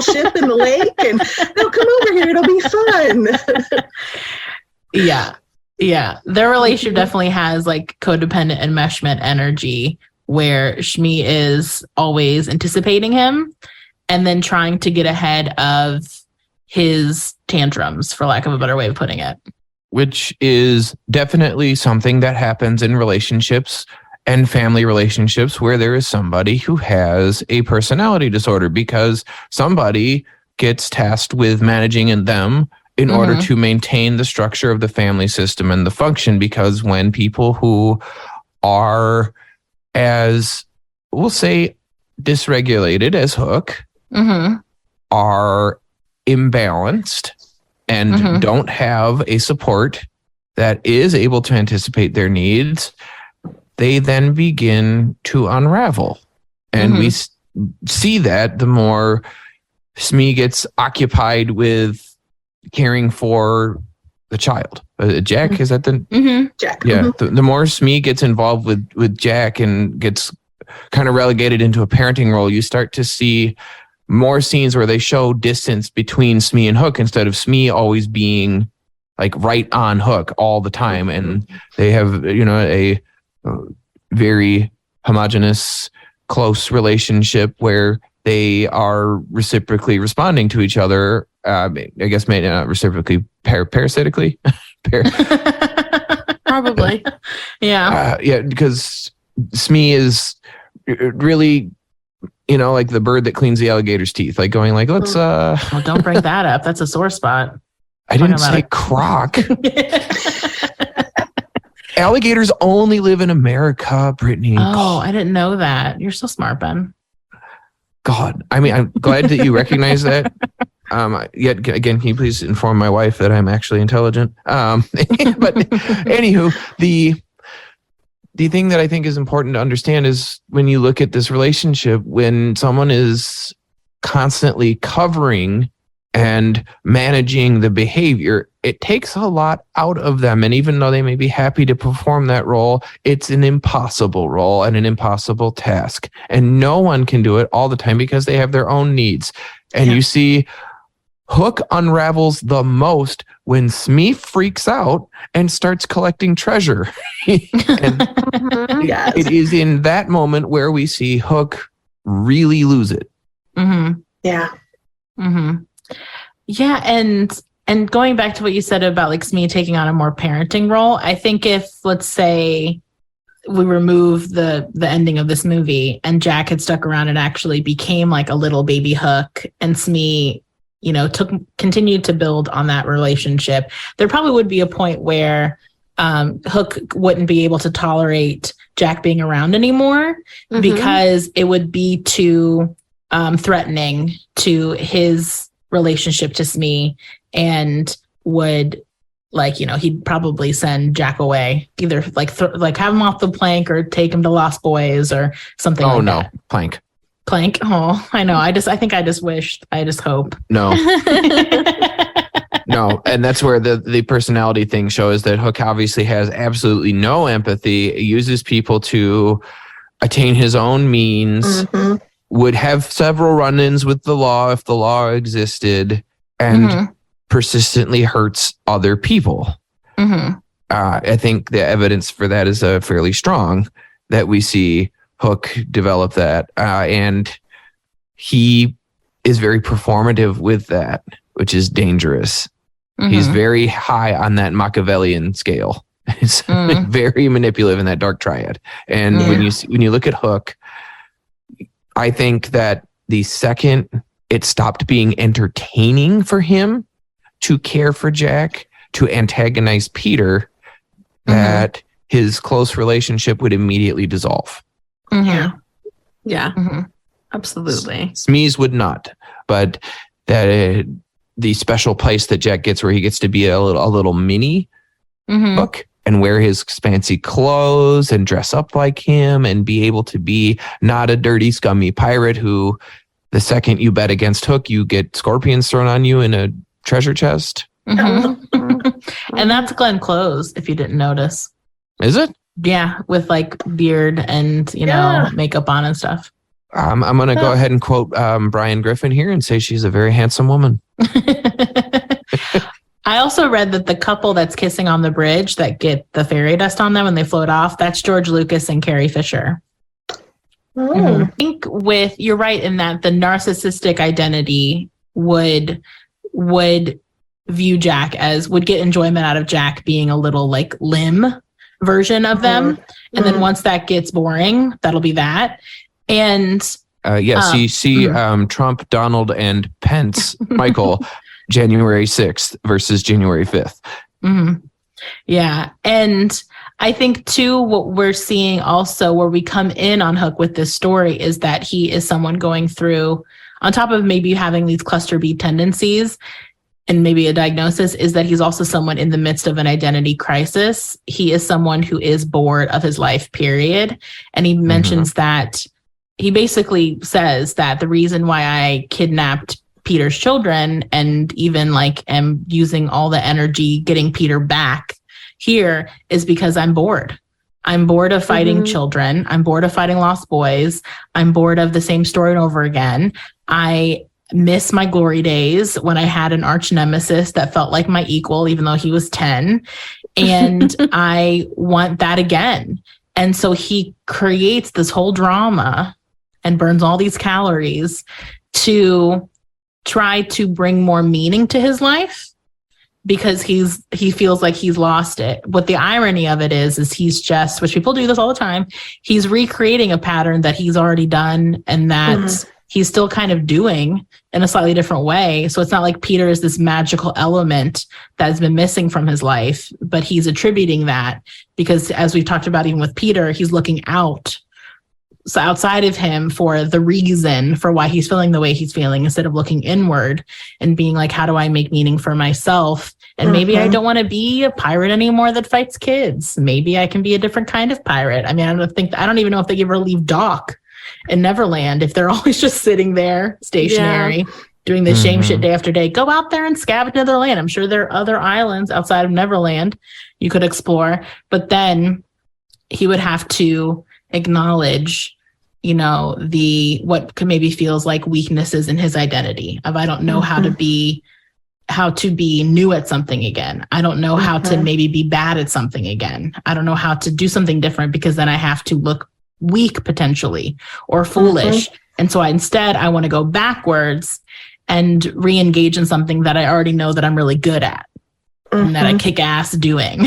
ship in the lake? And no, come over here, it'll be fun. Yeah. Their relationship definitely has like codependent enmeshment energy where Smee is always anticipating him and then trying to get ahead of his tantrums, for lack of a better way of putting it. Which is definitely something that happens in relationships and family relationships where there is somebody who has a personality disorder because somebody gets tasked with managing them in order to maintain the structure of the family system and the function. Because when people who are, as we'll say, dysregulated as Hook are imbalanced and don't have a support that is able to anticipate their needs, they then begin to unravel. And we see that the more Smee gets occupied with caring for the child. Jack, is that the Jack? Yeah. The more Smee gets involved with Jack and gets kind of relegated into a parenting role, you start to see more scenes where they show distance between Smee and Hook instead of Smee always being like right on Hook all the time. And they have, a very homogenous, close relationship where they are reciprocally responding to each other. I guess maybe not reciprocally, parasitically. Probably. Yeah. Because Smee is really, like the bird that cleans the alligator's teeth, like going like, let's Well, don't bring that up. That's a sore spot. I didn't say croc. Alligators only live in America, Brittany. Oh, I didn't know that. You're so smart, Ben. God, I mean, I'm glad that you recognize that. Yet again, can you please inform my wife that I'm actually intelligent? But anywho, the thing that I think is important to understand is when you look at this relationship, when someone is constantly covering and managing the behavior, it takes a lot out of them. And even though they may be happy to perform that role, it's an impossible role and an impossible task. And no one can do it all the time because they have their own needs. And you see Hook unravels the most when Smee freaks out and starts collecting treasure. And it is in that moment where we see Hook really lose it. Yeah. Yeah, and going back to what you said about like Smee taking on a more parenting role, I think if, let's say, we remove the ending of this movie and Jack had stuck around and actually became like a little baby Hook, and Smee, continued to build on that relationship, there probably would be a point where Hook wouldn't be able to tolerate Jack being around anymore because it would be too threatening to his relationship to Smee and would, like, you know, he'd probably send Jack away, either like have him off the plank or take him to Lost Boys or something. Oh like no, that. plank. Oh, I know. I just hope. No. No, and that's where the personality thing shows that Hook obviously has absolutely no empathy, uses people to attain his own means, would have several run-ins with the law if the law existed, and persistently hurts other people. I think the evidence for that is fairly strong, that we see Hook develop that, and he is very performative with that, which is dangerous. He's very high on that Machiavellian scale. He's very manipulative in that dark triad. And when you look at Hook, I think that the second it stopped being entertaining for him to care for Jack, to antagonize Peter, that his close relationship would immediately dissolve. Yeah. Absolutely. Smee's would not, but that the special place that Jack gets, where he gets to be a little mini Hook and wear his fancy clothes and dress up like him and be able to be not a dirty, scummy pirate who, the second you bet against Hook, you get scorpions thrown on you in a treasure chest. And that's Glenn Close, if you didn't notice. Is it? Yeah, with like beard and, you know, makeup on and stuff. I'm going to go ahead and quote Brian Griffin here and say she's a very handsome woman. I also read that the couple that's kissing on the bridge that get the fairy dust on them when they float off, that's George Lucas and Carrie Fisher. I think you're right in that the narcissistic identity would view Jack as, would get enjoyment out of Jack being a little like limb version of them. And then once that gets boring, that'll be that. And see Trump, Donald, and Pence, Michael, January 6th versus January 5th. Yeah. And I think too, what we're seeing also where we come in on Hook with this story is that he is someone going through, on top of maybe having these cluster B tendencies and maybe a diagnosis, is that he's also someone in the midst of an identity crisis. He is someone who is bored of his life, period. And he mentions that, he basically says that the reason why I kidnapped Peter's children and even like am using all the energy getting Peter back here is because I'm bored. I'm bored of fighting children. I'm bored of fighting Lost Boys. I'm bored of the same story over again. I miss my glory days when I had an arch nemesis that felt like my equal, even though he was 10. And I want that again. And so he creates this whole drama and burns all these calories to try to bring more meaning to his life, because he feels like he's lost it. But the irony of it is he's just, which people do this all the time, he's recreating a pattern that he's already done and that he's still kind of doing in a slightly different way. So it's not like Peter is this magical element that's been missing from his life, but he's attributing that because, as we've talked about even with Peter, he's looking out. So outside of him for the reason for why he's feeling the way he's feeling, instead of looking inward and being like, how do I make meaning for myself? And maybe I don't want to be a pirate anymore that fights kids. Maybe I can be a different kind of pirate. I mean, I don't even know if they ever leave dock in Neverland, if they're always just sitting there stationary, doing the same shit day after day. Go out there and scavenge another land. I'm sure there are other islands outside of Neverland you could explore, but then he would have to acknowledge, you know, what could maybe feels like weaknesses in his identity of, I don't know how to be new at something again. I don't know how to maybe be bad at something again. I don't know how to do something different because then I have to look weak potentially or foolish. And so instead I want to go backwards and re-engage in something that I already know that I'm really good at and that I kick ass doing.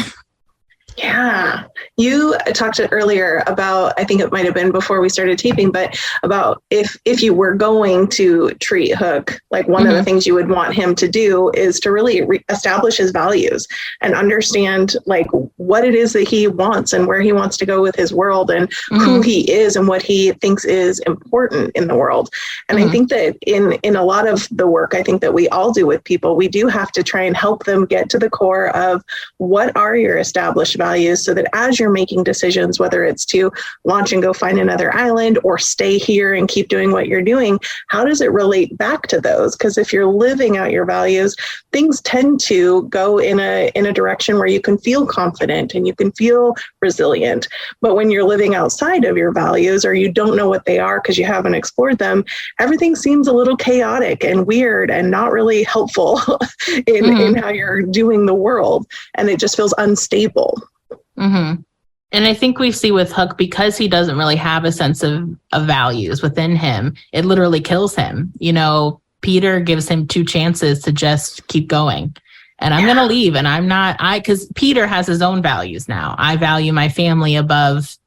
Yeah. You talked earlier about, I think it might have been before we started taping, but about if you were going to treat Hook, like one of the things you would want him to do is to really establish his values and understand like what it is that he wants and where he wants to go with his world and who he is and what he thinks is important in the world. And I think that in a lot of the work, I think that we all do with people, we do have to try and help them get to the core of what are your established values, so that as you're making decisions, whether it's to launch and go find another island or stay here and keep doing what you're doing, how does it relate back to those? Because if you're living out your values, things tend to go in a direction where you can feel confident and you can feel resilient. But when you're living outside of your values or you don't know what they are because you haven't explored them, everything seems a little chaotic and weird and not really helpful in how you're doing the world. And it just feels unstable. And I think we see with Hook, because he doesn't really have a sense of values within him, it literally kills him. You know, Peter gives him 2 chances to just keep going. And I'm going to leave. And because Peter has his own values now. I value my family above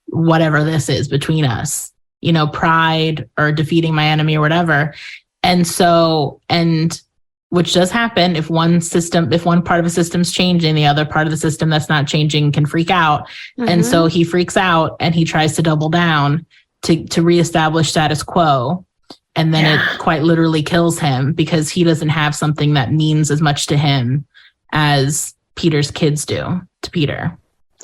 whatever this is between us, you know, pride or defeating my enemy or whatever. And which does happen if one part of a system's changing, the other part of the system that's not changing can freak out. And so he freaks out and he tries to double down to reestablish status quo. And then it quite literally kills him because he doesn't have something that means as much to him as Peter's kids do to Peter.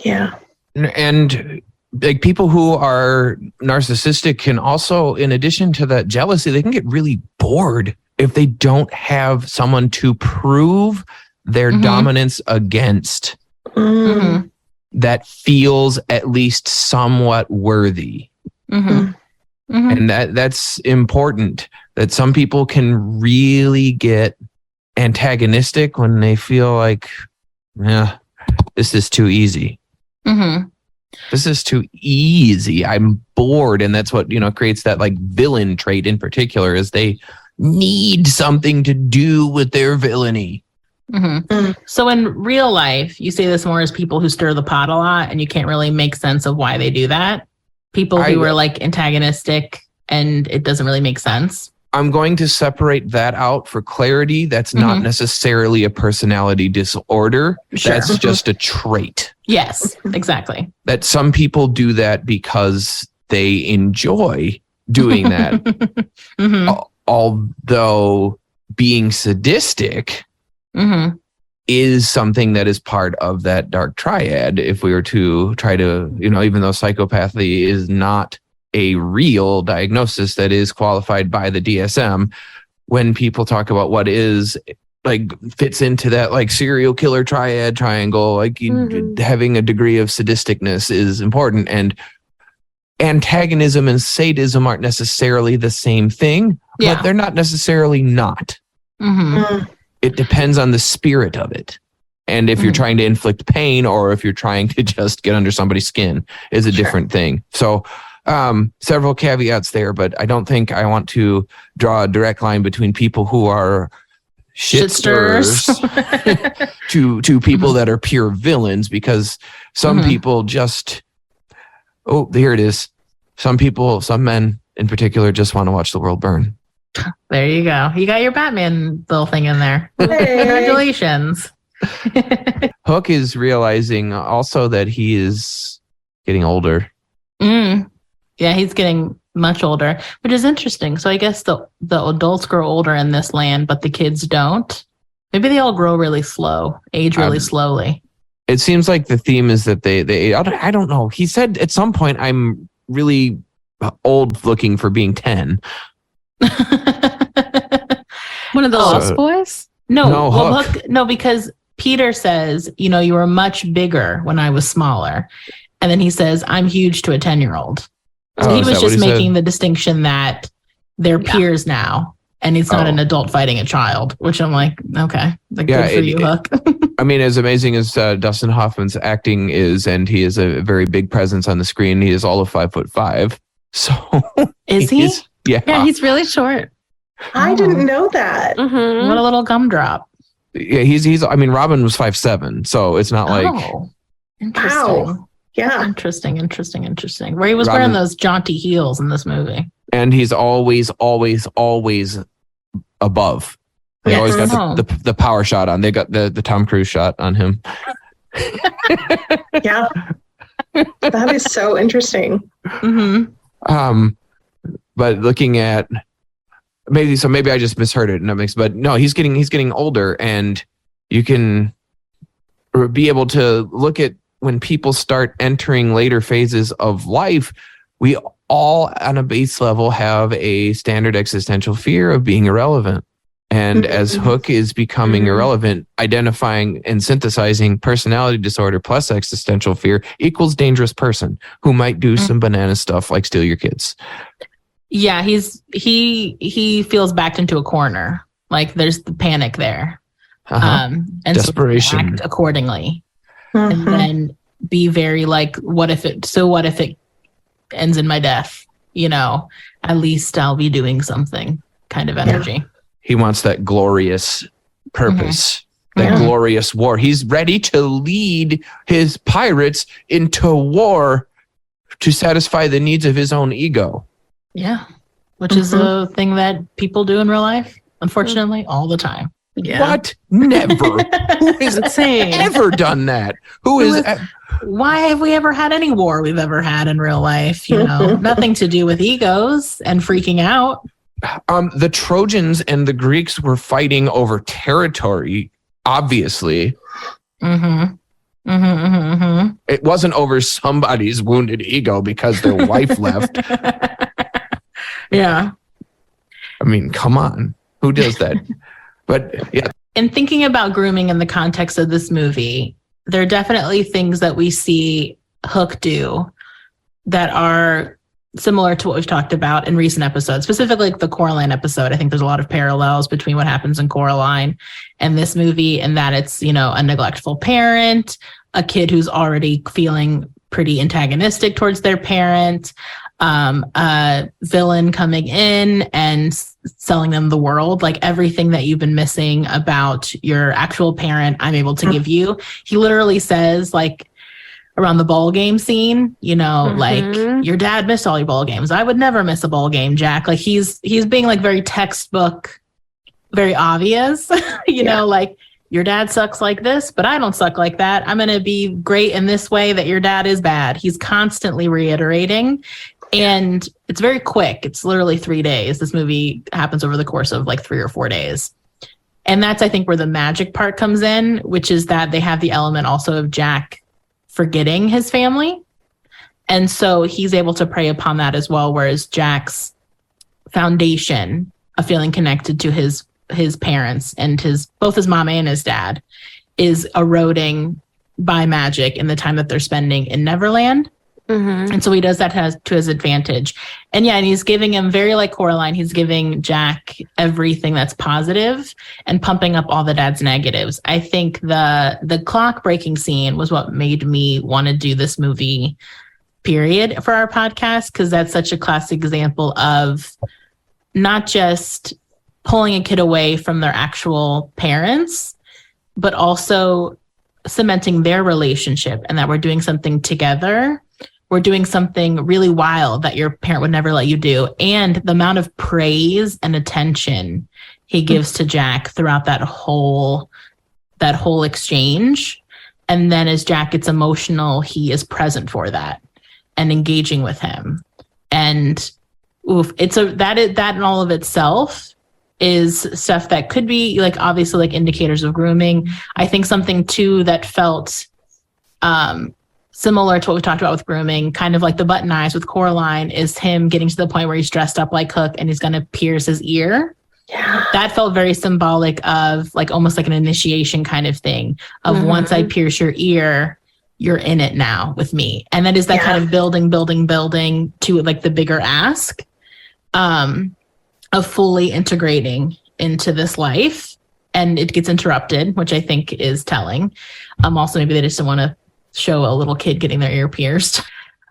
Yeah. And like people who are narcissistic can also, in addition to that jealousy, they can get really bored if they don't have someone to prove their dominance against that feels at least somewhat worthy. And that's important, that some people can really get antagonistic when they feel like, this is too easy. This is too easy. I'm bored. And that's what, creates that like villain trait in particular, is they need something to do with their villainy. So in real life, you say this more as people who stir the pot a lot and you can't really make sense of why they do that. People who are like antagonistic and it doesn't really make sense. I'm going to separate that out for clarity. That's not necessarily a personality disorder. That's just a trait. Yes, exactly. That some people do that because they enjoy doing that. Although being sadistic is something that is part of that dark triad. If we were to try to, even though psychopathy is not a real diagnosis that is qualified by the DSM, when people talk about what is like fits into that like serial killer triad triangle, like having a degree of sadisticness is important. And antagonism and sadism aren't necessarily the same thing, but they're not necessarily not. It depends on the spirit of it. And if you're trying to inflict pain or if you're trying to just get under somebody's skin is a different thing. So several caveats there, but I don't think I want to draw a direct line between people who are shitsters to people that are pure villains, because some people just, here it is. Some people, some men in particular, just want to watch the world burn. There you go. You got your Batman little thing in there. Hey. Congratulations. Hook is realizing also that he is getting older. Yeah, he's getting much older, which is interesting. So I guess the adults grow older in this land, but the kids don't. Maybe they all grow really slow, age really slowly. It seems like the theme is that they I don't know. He said at some point, I'm really old looking for being 10. One of the Lost Boys? No, Hook. No, because Peter says, you were much bigger when I was smaller. And then he says, I'm huge to a 10-year-old. So he was just making the distinction that they're peers now. And it's not an adult fighting a child, which I'm like, okay, good for you, Hook. I mean, as amazing as Dustin Hoffman's acting is, and he is a very big presence on the screen, he is all of 5'5". So is he? Yeah, he's really short. I didn't know that. What a little gumdrop. Yeah, he's. I mean, Robin was 5'7", so it's not like. Interesting. Wow. Yeah. Interesting. Where he was wearing those jaunty heels in this movie. And he's always above. They always got the power shot on. They got the Tom Cruise shot on him. Yeah. That is so interesting. Mm-hmm. But looking at maybe I just misheard it, but no, he's getting older, and you can be able to look at when people start entering later phases of life. We all on a base level have a standard existential fear of being irrelevant. And as Hook is becoming irrelevant, identifying and synthesizing personality disorder plus existential fear equals dangerous person who might do some banana stuff like steal your kids. Yeah, he feels backed into a corner. Like there's the panic there. And desperation. So act accordingly. And then be very like, what if it ends in my death? You know, at least I'll be doing something kind of energy. Yeah. He wants that glorious purpose, that glorious war. He's ready to lead his pirates into war to satisfy the needs of his own ego. Yeah, which is a thing that people do in real life, unfortunately, all the time. Yeah. What? Never. Who has ever done that? Why have we ever had any war we've ever had in real life? You know, nothing to do with egos and freaking out. The Trojans and the Greeks were fighting over territory, obviously. It wasn't over somebody's wounded ego because their wife left. Yeah. I mean, come on. Who does that? But yeah. In thinking about grooming in the context of this movie, there are definitely things that we see Hook do that are similar to what we've talked about in recent episodes, specifically the Coraline episode. I think there's a lot of parallels between what happens in Coraline and this movie, and that it's, you know, a neglectful parent, a kid who's already feeling pretty antagonistic towards their parent, a villain coming in and selling them the world, like everything that you've been missing about your actual parent, I'm able to give you. He literally says, like, around the ball game scene, you know, like, your dad missed all your ball games. I would never miss a ball game, Jack. Like he's being like very textbook, very obvious, you know, like your dad sucks like this, but I don't suck like that. I'm going to be great in this way that your dad is bad. He's constantly reiterating, and it's very quick. It's literally 3 days. This movie happens over the course of like 3 or 4 days. And that's, I think, where the magic part comes in, which is that they have the element also of Jack forgetting his family. And so he's able to prey upon that as well, whereas Jack's foundation of feeling connected to his parents and both his mom and his dad is eroding by magic in the time that they're spending in Neverland. And so he does that to his advantage. And yeah, and he's giving him, very like Coraline, he's giving Jack everything that's positive and pumping up all the dad's negatives. I think the clock breaking scene was what made me want to do this movie, period, for our podcast, because that's such a classic example of not just pulling a kid away from their actual parents, but also cementing their relationship, and that we're doing something together. We're doing something really wild that your parent would never let you do. And the amount of praise and attention he gives to Jack throughout that whole exchange. And then as Jack gets emotional, he is present for that and engaging with him. And that in all of itself is stuff that could be like, obviously, like indicators of grooming. I think something too that felt similar to what we talked about with grooming, kind of like the button eyes with Coraline, is him getting to the point where he's dressed up like Hook and he's going to pierce his ear. Yeah. That felt very symbolic of like almost like an initiation kind of thing of once I pierce your ear, you're in it now with me. And that is that kind of building to like the bigger ask of fully integrating into this life. And it gets interrupted, which I think is telling. Also, maybe they just don't want to show a little kid getting their ear pierced.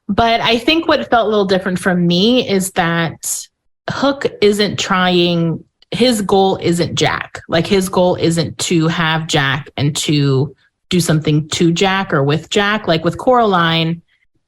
But I think what felt a little different from me is that Hook isn't trying, his goal isn't Jack. Like his goal isn't to have Jack and to do something to Jack or with Jack. Like with Coraline,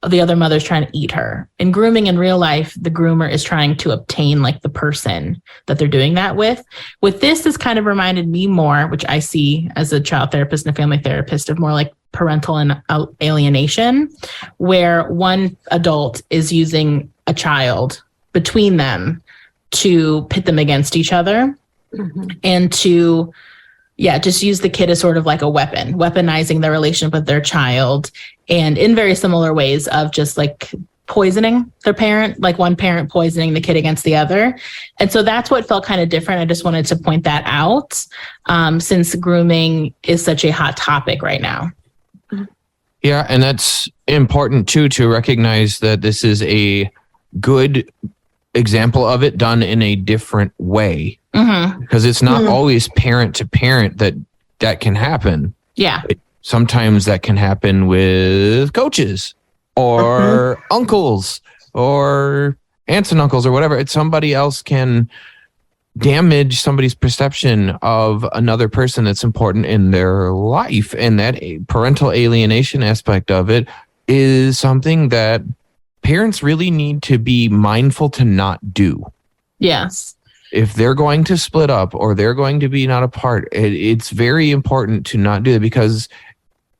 the other mother's trying to eat her. In grooming in real life, the groomer is trying to obtain like the person that they're doing that with. With this kind of reminded me more, which I see as a child therapist and a family therapist, of more like parental and alienation, where one adult is using a child between them to pit them against each other and to just use the kid as sort of like a weapon, weaponizing their relationship with their child, and in very similar ways of just like poisoning their parent, like one parent poisoning the kid against the other. And so that's what felt kind of different. I just wanted to point that out, since grooming is such a hot topic right now. Yeah, and that's important too, to recognize that this is a good example of it done in a different way, because it's not always parent to parent that can happen. Yeah. Sometimes that can happen with coaches or uncles or aunts and uncles or whatever. It's somebody else can damage somebody's perception of another person that's important in their life. And that parental alienation aspect of it is something that parents really need to be mindful to not do. Yes. If they're going to split up or they're going to be not apart, it's very important to not do it, because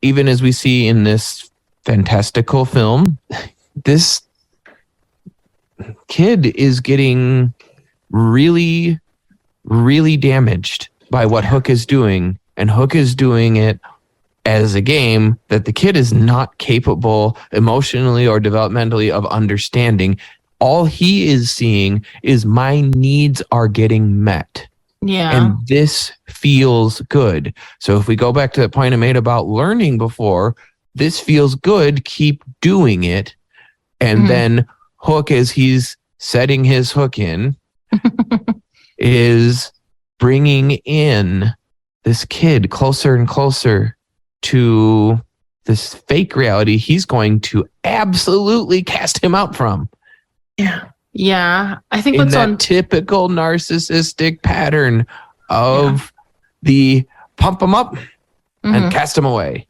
even as we see in this fantastical film, this kid is getting really, really damaged by what Hook is doing. And Hook is doing it as a game that the kid is not capable emotionally or developmentally of understanding. All he is seeing is my needs are getting met. Yeah. And this feels good. So if we go back to the point I made about learning before, this feels good, keep doing it. And then Hook, as he's setting his hook in, is bringing in this kid closer and closer to this fake reality he's going to absolutely cast him out from. Yeah. I think In what's that on typical narcissistic pattern of the pump them up and cast them away.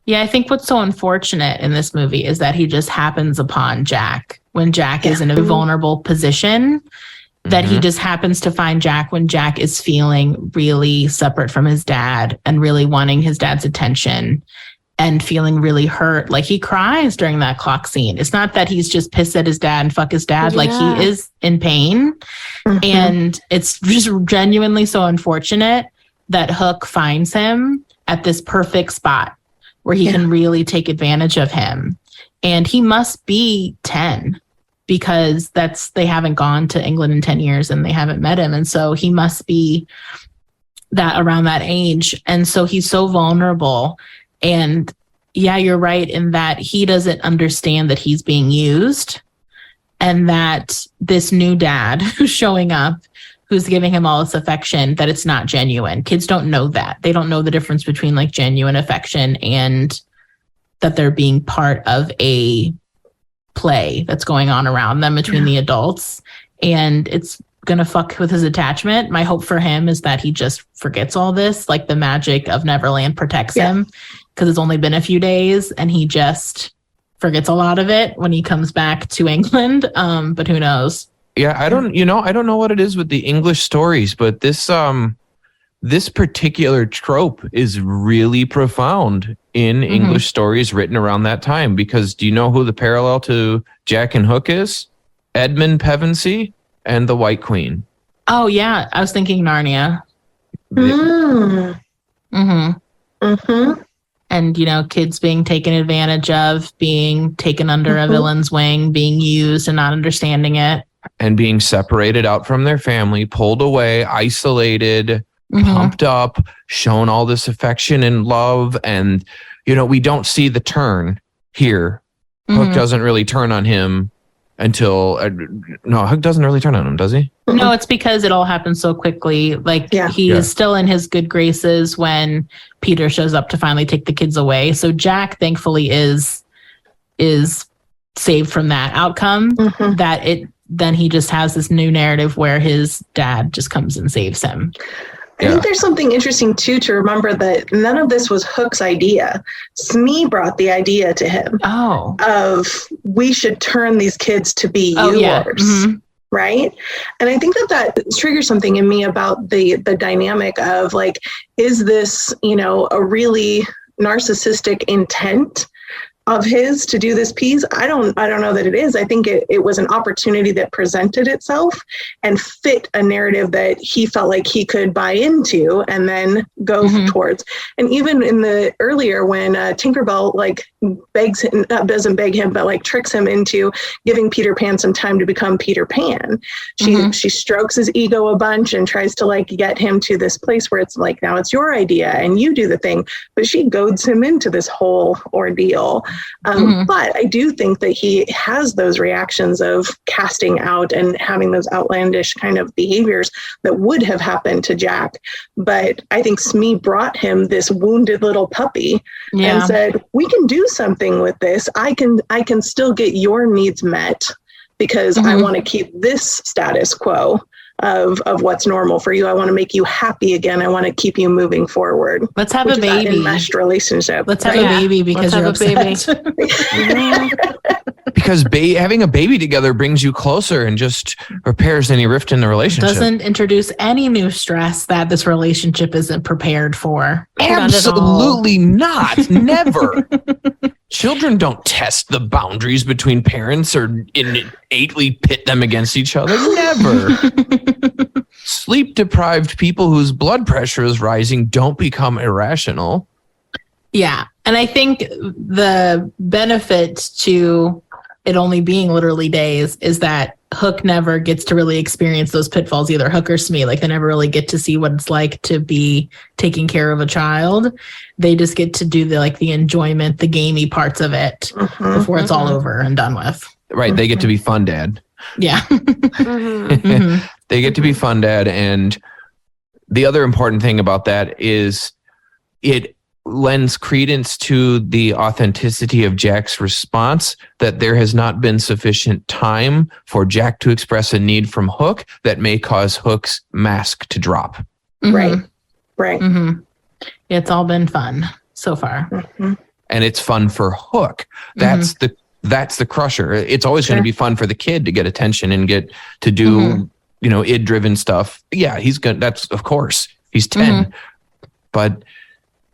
Yeah, I think what's so unfortunate in this movie is that he just happens upon Jack when Jack is in a vulnerable position, that he just happens to find Jack when Jack is feeling really separate from his dad and really wanting his dad's attention and feeling really hurt. Like he cries during that clock scene. It's not that he's just pissed at his dad and fuck his dad. Like he is in pain. And it's just genuinely so unfortunate that Hook finds him at this perfect spot where he can really take advantage of him. And he must be 10, because they haven't gone to England in 10 years and they haven't met him. And so he must be that around that age. And so he's so vulnerable. And yeah, you're right in that he doesn't understand that he's being used, and that this new dad who's showing up, who's giving him all this affection, that it's not genuine. Kids don't know that. They don't know the difference between like genuine affection and that they're being part of a play that's going on around them between the adults. And it's going to fuck with his attachment. My hope for him is that he just forgets all this, like the magic of Neverland protects him, because it's only been a few days and he just forgets a lot of it when he comes back to England. But who knows? Yeah, I don't know what it is with the English stories, but this particular trope is really profound in English stories written around that time. Because do you know who the parallel to Jack and Hook is? Edmund Pevensey and the White Queen. Oh yeah, I was thinking Narnia. And, you know, kids being taken advantage of, being taken under a villain's wing, being used and not understanding it. And being separated out from their family, pulled away, isolated, pumped up, shown all this affection and love. And, you know, we don't see the turn here. Hook doesn't really turn on him until... no, Hook doesn't really turn on him, does he? No, it's because it all happens so quickly. Like he's still in his good graces when Peter shows up to finally take the kids away. So Jack, thankfully, is saved from that outcome. Then he just has this new narrative where his dad just comes and saves him. I think there's something interesting too to remember that none of this was Hook's idea. Smee brought the idea to him of we should turn these kids to be yours. Right. And I think that triggers something in me about the dynamic of like, is this, a really narcissistic intent of his to do this piece? I don't know that it is. I think it was an opportunity that presented itself and fit a narrative that he felt like he could buy into and then go towards. And even in the earlier when Tinkerbell like begs him, doesn't beg him, but like tricks him into giving Peter Pan some time to become Peter Pan. She strokes his ego a bunch and tries to like get him to this place where it's like, now it's your idea and you do the thing, but she goads him into this whole ordeal. But I do think that he has those reactions of casting out and having those outlandish kind of behaviors that would have happened to Jack. But I think Smee brought him this wounded little puppy and said, we can do something with this. I can still get your needs met because I want to keep this status quo of what's normal for you. I want to make you happy again. I want to keep you moving forward. Let's have a baby. That enmeshed relationship. Let's have a baby because you're upset. Because having a baby together brings you closer and just repairs any rift in the relationship. Doesn't introduce any new stress that this relationship isn't prepared for. Absolutely not. Never. Children don't test the boundaries between parents or innately pit them against each other. Never. Sleep deprived people whose blood pressure is rising don't become irrational. Yeah. And I think the benefit to it only being literally days is that Hook never gets to really experience those pitfalls, either Hook or Smee. Like they never really get to see what it's like to be taking care of a child. They just get to do the enjoyment, the gamey parts of it before it's all over and done with. Right. They get to be fun dad. Yeah. They get to be fun dad. And the other important thing about that is it lends credence to the authenticity of Jack's response, that there has not been sufficient time for Jack to express a need from Hook that may cause Hook's mask to drop. Right. It's all been fun so far. And it's fun for Hook. That's the crusher. It's always going to be fun for the kid to get attention and get to do, id driven stuff. Yeah, he's good. That's of course he's 10, but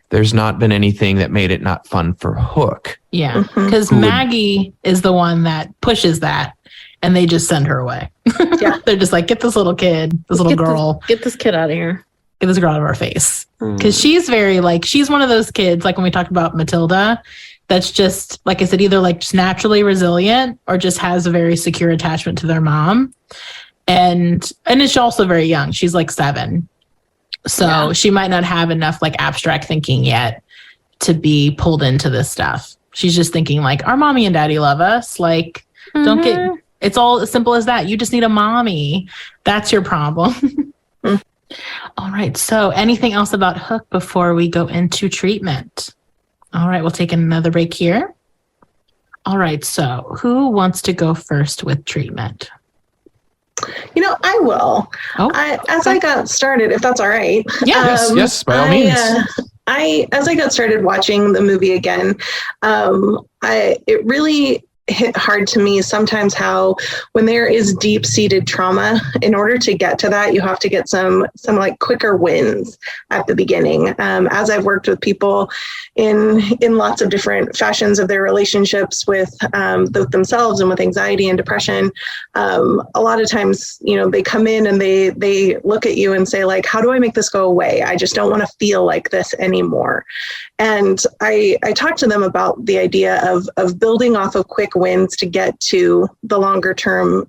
there's not been anything that made it not fun for Hook. Yeah, because Maggie is the one that pushes that, and they just send her away. Yeah, they're just like, get this little kid, this little girl. Get this kid out of here. Get this girl out of our face. Because she's very she's one of those kids, like when we talked about Matilda, that's just, like I said, either just naturally resilient or just has a very secure attachment to their mom. And it's also very young. She's 7. So she might not have enough abstract thinking yet to be pulled into this stuff. She's just thinking our mommy and daddy love us. Don't get, it's all as simple as that. You just need a mommy. That's your problem. All right. So anything else about Hook before we go into treatment? All right. We'll take another break here. All right. So who wants to go first with treatment? I will. As I got started, if that's all right. Yeah. Yes, by all means. As I got started watching the movie again, it really hit hard to me sometimes how when there is deep-seated trauma, in order to get to that, you have to get some quicker wins at the beginning. As I've worked with people in lots of different fashions of their relationships with themselves and with anxiety and depression, a lot of times, they come in and they look at you and say how do I make this go away? I just don't want to feel like this anymore. And I talked to them about the idea of building off of quick wins to get to the longer term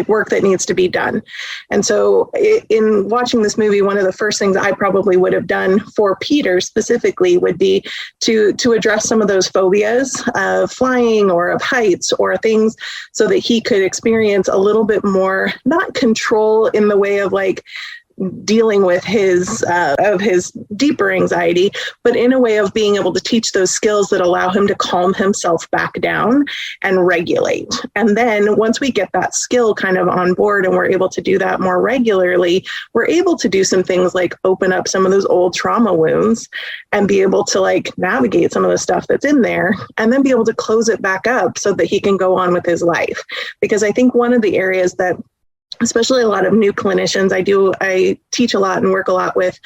work that needs to be done. And so in watching this movie, one of the first things I probably would have done for Peter specifically would be to address some of those phobias of flying or of heights or things so that he could experience a little bit more, not control in the way of dealing with his deeper anxiety, but in a way of being able to teach those skills that allow him to calm himself back down and regulate. And then once we get that skill kind of on board and we're able to do that more regularly, we're able to do some things like open up some of those old trauma wounds and be able to like navigate some of the stuff that's in there and then be able to close it back up so that he can go on with his life. Because I think one of the areas that especially a lot of new clinicians. I teach a lot and work a lot with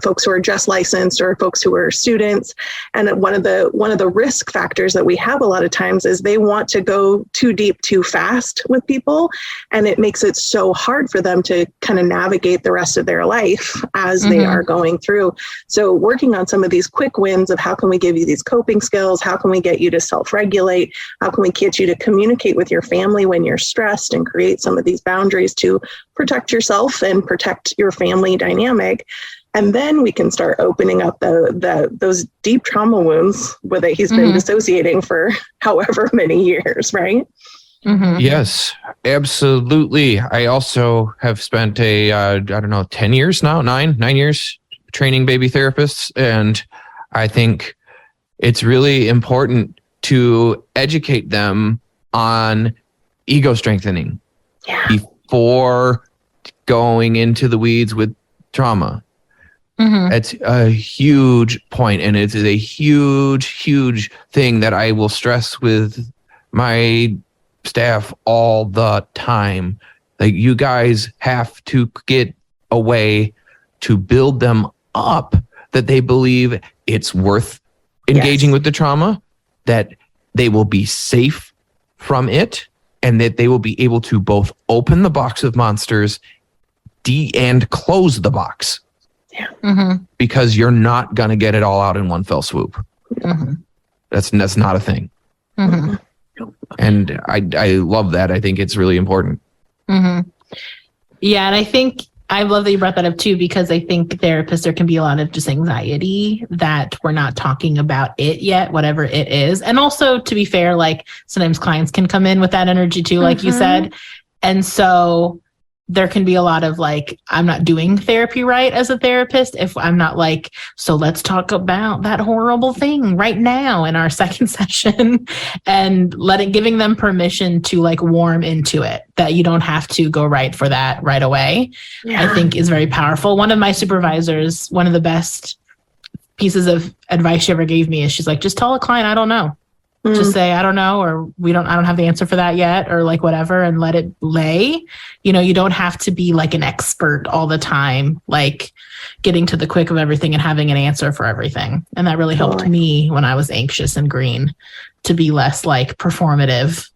folks who are just licensed or folks who are students. And one of the risk factors that we have a lot of times is they want to go too deep, too fast with people. And it makes it so hard for them to kind of navigate the rest of their life as they are going through. So working on some of these quick wins of how can we give you these coping skills? How can we get you to self-regulate? How can we get you to communicate with your family when you're stressed and create some of these boundaries to protect yourself and protect your family dynamic. And then we can start opening up those deep trauma wounds where he's been dissociating for however many years, right? Yes, absolutely. I also have spent 10 years now, nine years training baby therapists. And I think it's really important to educate them on ego strengthening. Before going into the weeds with trauma. It's a huge point, and it's a huge thing that I will stress with my staff all the time. Like, you guys have to get a way to build them up that they believe it's worth engaging with the trauma, that they will be safe from it, and that they will be able to both open the box of monsters and close the box. Because you're not going to get it all out in one fell swoop. That's not a thing. And I love that. I think it's really important. Yeah, and I think I love that you brought that up too, because I think therapists, there can be a lot of just anxiety that we're not talking about it yet, whatever it is. And also, to be fair, like sometimes clients can come in with that energy too, like you said. And so there can be a lot of like, I'm not doing therapy right as a therapist if I'm not like, so let's talk about that horrible thing right now in our second session, and giving them permission to like warm into it, that you don't have to go right for that right away. I think is very powerful. One of my supervisors, one of the best pieces of advice she ever gave me is she's like, just tell a client, I don't know. Just say, I don't know, or I don't have the answer for that yet, or like whatever, and let it lay. You know, you don't have to be like an expert all the time, like getting to the quick of everything and having an answer for everything. And that really helped me when I was anxious and green to be less like performative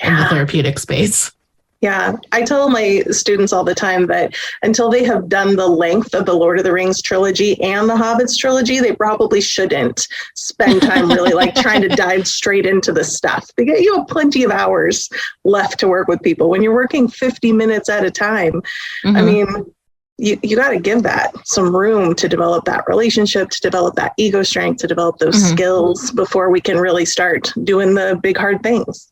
in the therapeutic space. Yeah, I tell my students all the time that until they have done the length of the Lord of the Rings trilogy and the Hobbits trilogy, they probably shouldn't spend time really like trying to dive straight into the stuff. Because you have plenty of hours left to work with people. When you're working 50 minutes at a time, I mean, you got to give that some room to develop that relationship, to develop that ego strength, to develop those skills before we can really start doing the big, hard things.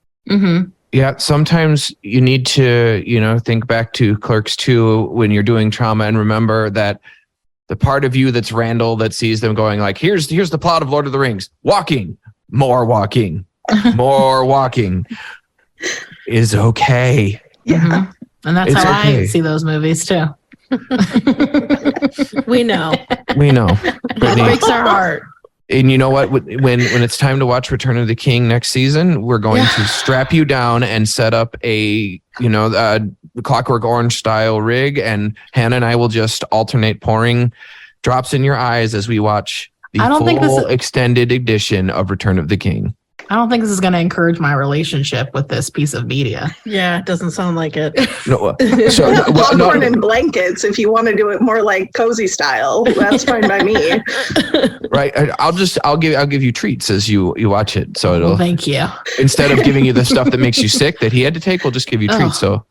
Yeah, sometimes you need to, think back to Clerks 2 when you're doing trauma, and remember that the part of you that's Randall that sees them going like, here's the plot of Lord of the Rings. Walking, more walking is okay. Yeah. And that's how I see those movies too. We know. It breaks our heart. And you know what? When it's time to watch Return of the King next season, we're going to strap you down and set up a Clockwork Orange style rig, and Hannah and I will just alternate pouring drops in your eyes as we watch the full extended edition of Return of the King. I don't think this is going to encourage my relationship with this piece of media. Yeah, it doesn't sound like it. No, popcorn and blankets, if you want to do it more like cozy style, that's fine by me. Right, I'll give you treats as you watch it. So it'll. Thank you. Instead of giving you the stuff that makes you sick that he had to take, we'll just give you treats. So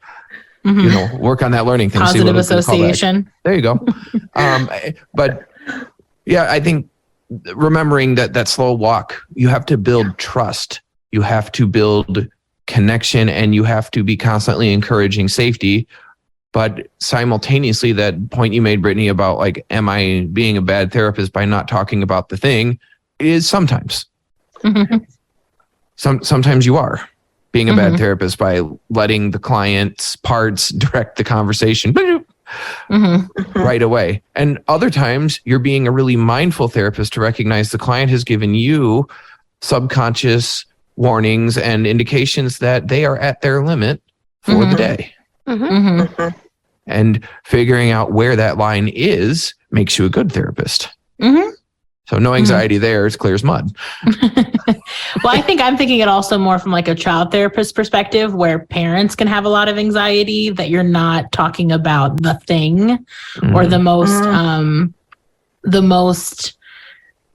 work on that learning thing. Positive association. There you go. But yeah, I think remembering that slow walk, you have to build trust, you have to build connection, and you have to be constantly encouraging safety, But simultaneously, that point you made, Brittany, about like, am I being a bad therapist by not talking about the thing, is sometimes. Sometimes you are being a bad therapist by letting the client's parts direct the conversation right away. And other times you're being a really mindful therapist to recognize the client has given you subconscious warnings and indications that they are at their limit for the day. And figuring out where that line is makes you a good therapist. So no anxiety there. It's clear as mud. Well, I think I'm thinking it also more from like a child therapist perspective, where parents can have a lot of anxiety that you're not talking about the thing or the most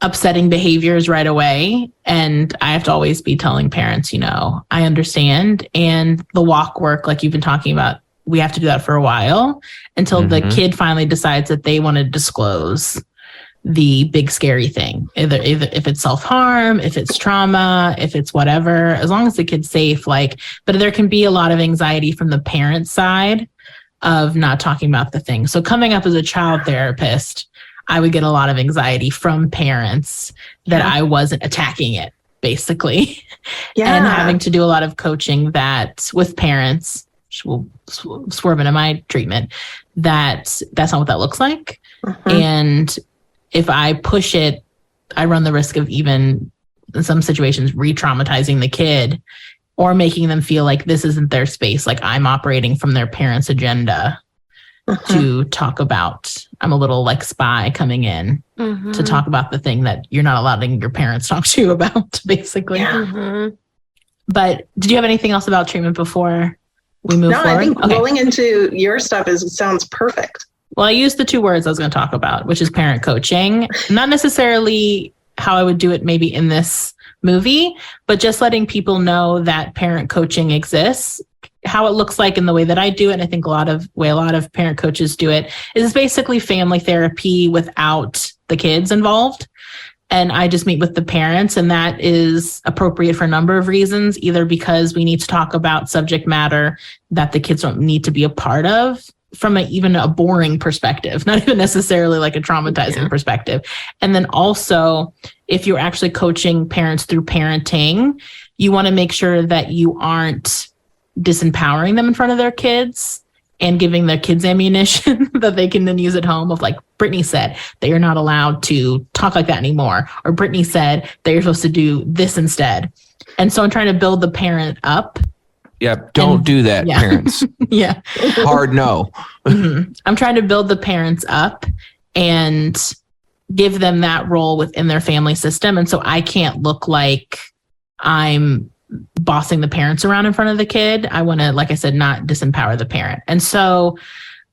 upsetting behaviors right away. And I have to always be telling parents, you know, I understand. And the walk work, like you've been talking about, we have to do that for a while until the kid finally decides that they want to disclose the big scary thing, either if it's self-harm, if it's trauma, if it's whatever, as long as the kid's safe. Like, but there can be a lot of anxiety from the parent side of not talking about the thing. So coming up as a child therapist, I would get a lot of anxiety from parents that I wasn't attacking it, basically. And having to do a lot of coaching that with parents, which will swerve into my treatment, that's not what that looks like. And if I push it, I run the risk of even in some situations re-traumatizing the kid or making them feel like this isn't their space. Like I'm operating from their parents' agenda to talk about, I'm a little like spy coming in to talk about the thing that you're not allowing your parents talk to you about, basically. But did you have anything else about treatment before we move forward? I think rolling into your stuff sounds perfect. Well, I used the two words I was going to talk about, which is parent coaching. Not necessarily how I would do it maybe in this movie, but just letting people know that parent coaching exists. How it looks like in the way that I do it, and I think a lot of parent coaches do it, is basically family therapy without the kids involved. And I just meet with the parents, and that is appropriate for a number of reasons, either because we need to talk about subject matter that the kids don't need to be a part of, from even a boring perspective, not even necessarily like a traumatizing perspective. And then also, if you're actually coaching parents through parenting, you want to make sure that you aren't disempowering them in front of their kids and giving their kids ammunition that they can then use at home, of like, Brittany said that you're not allowed to talk like that anymore, or Brittany said that you're supposed to do this instead. And so I'm trying to build the parent up. Yeah, don't do that, parents. Hard no. I'm trying to build the parents up and give them that role within their family system. And so I can't look like I'm bossing the parents around in front of the kid. I want to, like I said, not disempower the parent. And so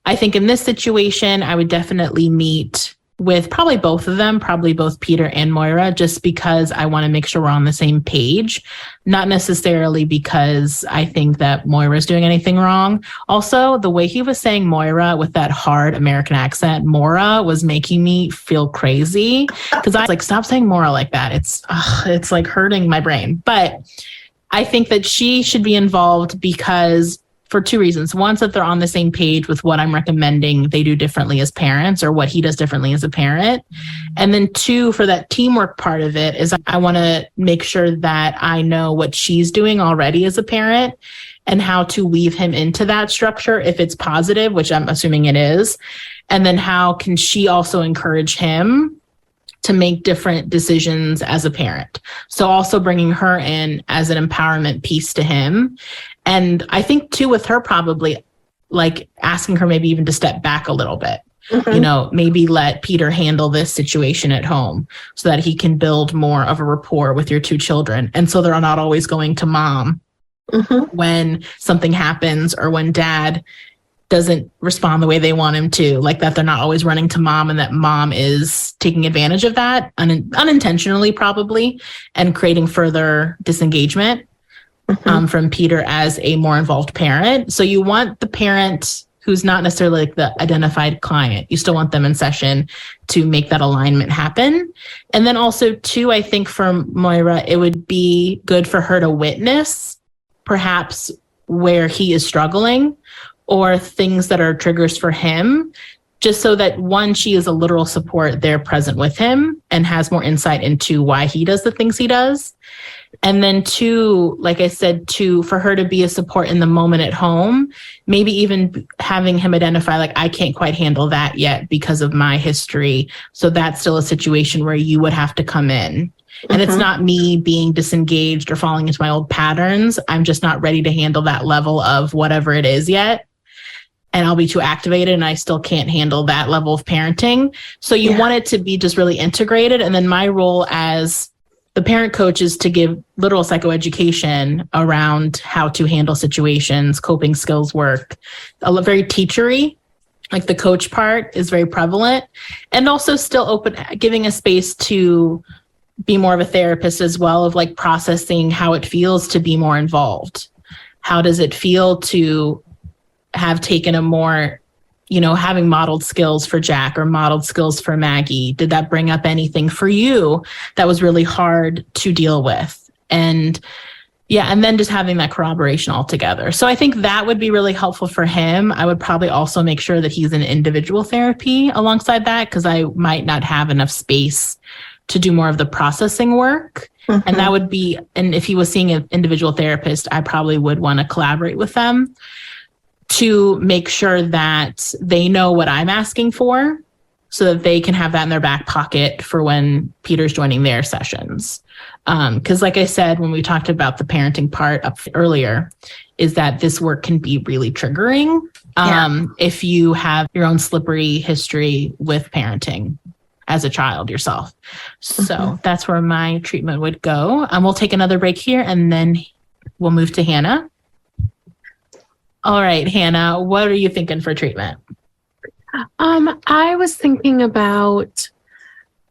I think in this situation, I would definitely meet with probably both of them, probably both Peter and Moira, just because I want to make sure we're on the same page, not necessarily because I think that Moira is doing anything wrong. Also, the way he was saying Moira with that hard American accent, Moira, was making me feel crazy, because I was like, stop saying Moira like that. It's like hurting my brain. But I think that she should be involved because for two reasons. One, that they're on the same page with what I'm recommending they do differently as parents, or what he does differently as a parent. And then two, for that teamwork part of it, is I want to make sure that I know what she's doing already as a parent and how to weave him into that structure if it's positive, which I'm assuming it is. And then how can she also encourage him to make different decisions as a parent. So also bringing her in as an empowerment piece to him. And I think too, with her, probably like asking her maybe even to step back a little bit, you know, maybe let Peter handle this situation at home so that he can build more of a rapport with your two children. And so they're not always going to mom when something happens, or when dad doesn't respond the way they want him to, like that they're not always running to mom, and that mom is taking advantage of that unintentionally probably, and creating further disengagement from Peter as a more involved parent. So you want the parent who's not necessarily like the identified client. You still want them in session to make that alignment happen. And then also too, I think for Moira, it would be good for her to witness perhaps where he is struggling, or things that are triggers for him, just so that one, she is a literal support there present with him and has more insight into why he does the things he does. And then two, like I said, for her to be a support in the moment at home, maybe even having him identify, like, I can't quite handle that yet because of my history. So that's still a situation where you would have to come in. And it's not me being disengaged or falling into my old patterns. I'm just not ready to handle that level of whatever it is yet. And I'll be too activated and I still can't handle that level of parenting. So you want it to be just really integrated. And then my role as the parent coach is to give literal psychoeducation around how to handle situations, coping skills work, very teachery. Like the coach part is very prevalent, and also still open, giving a space to be more of a therapist as well, of like processing how it feels to be more involved. How does it feel to have taken a more, having modeled skills for Jack or modeled skills for Maggie? Did that bring up anything for you that was really hard to deal with? And then just having that corroboration all together. So I think that would be really helpful for him. I would probably also make sure that he's in individual therapy alongside that, because I might not have enough space to do more of the processing work. And that would be, and if he was seeing an individual therapist, I probably would want to collaborate with them to make sure that they know what I'm asking for, so that they can have that in their back pocket for when Peter's joining their sessions. Because like I said, when we talked about the parenting part up earlier, is that this work can be really triggering if you have your own slippery history with parenting as a child yourself. So that's where my treatment would go. We'll take another break here and then we'll move to Hannah. All right, Hannah, what are you thinking for treatment? I was thinking about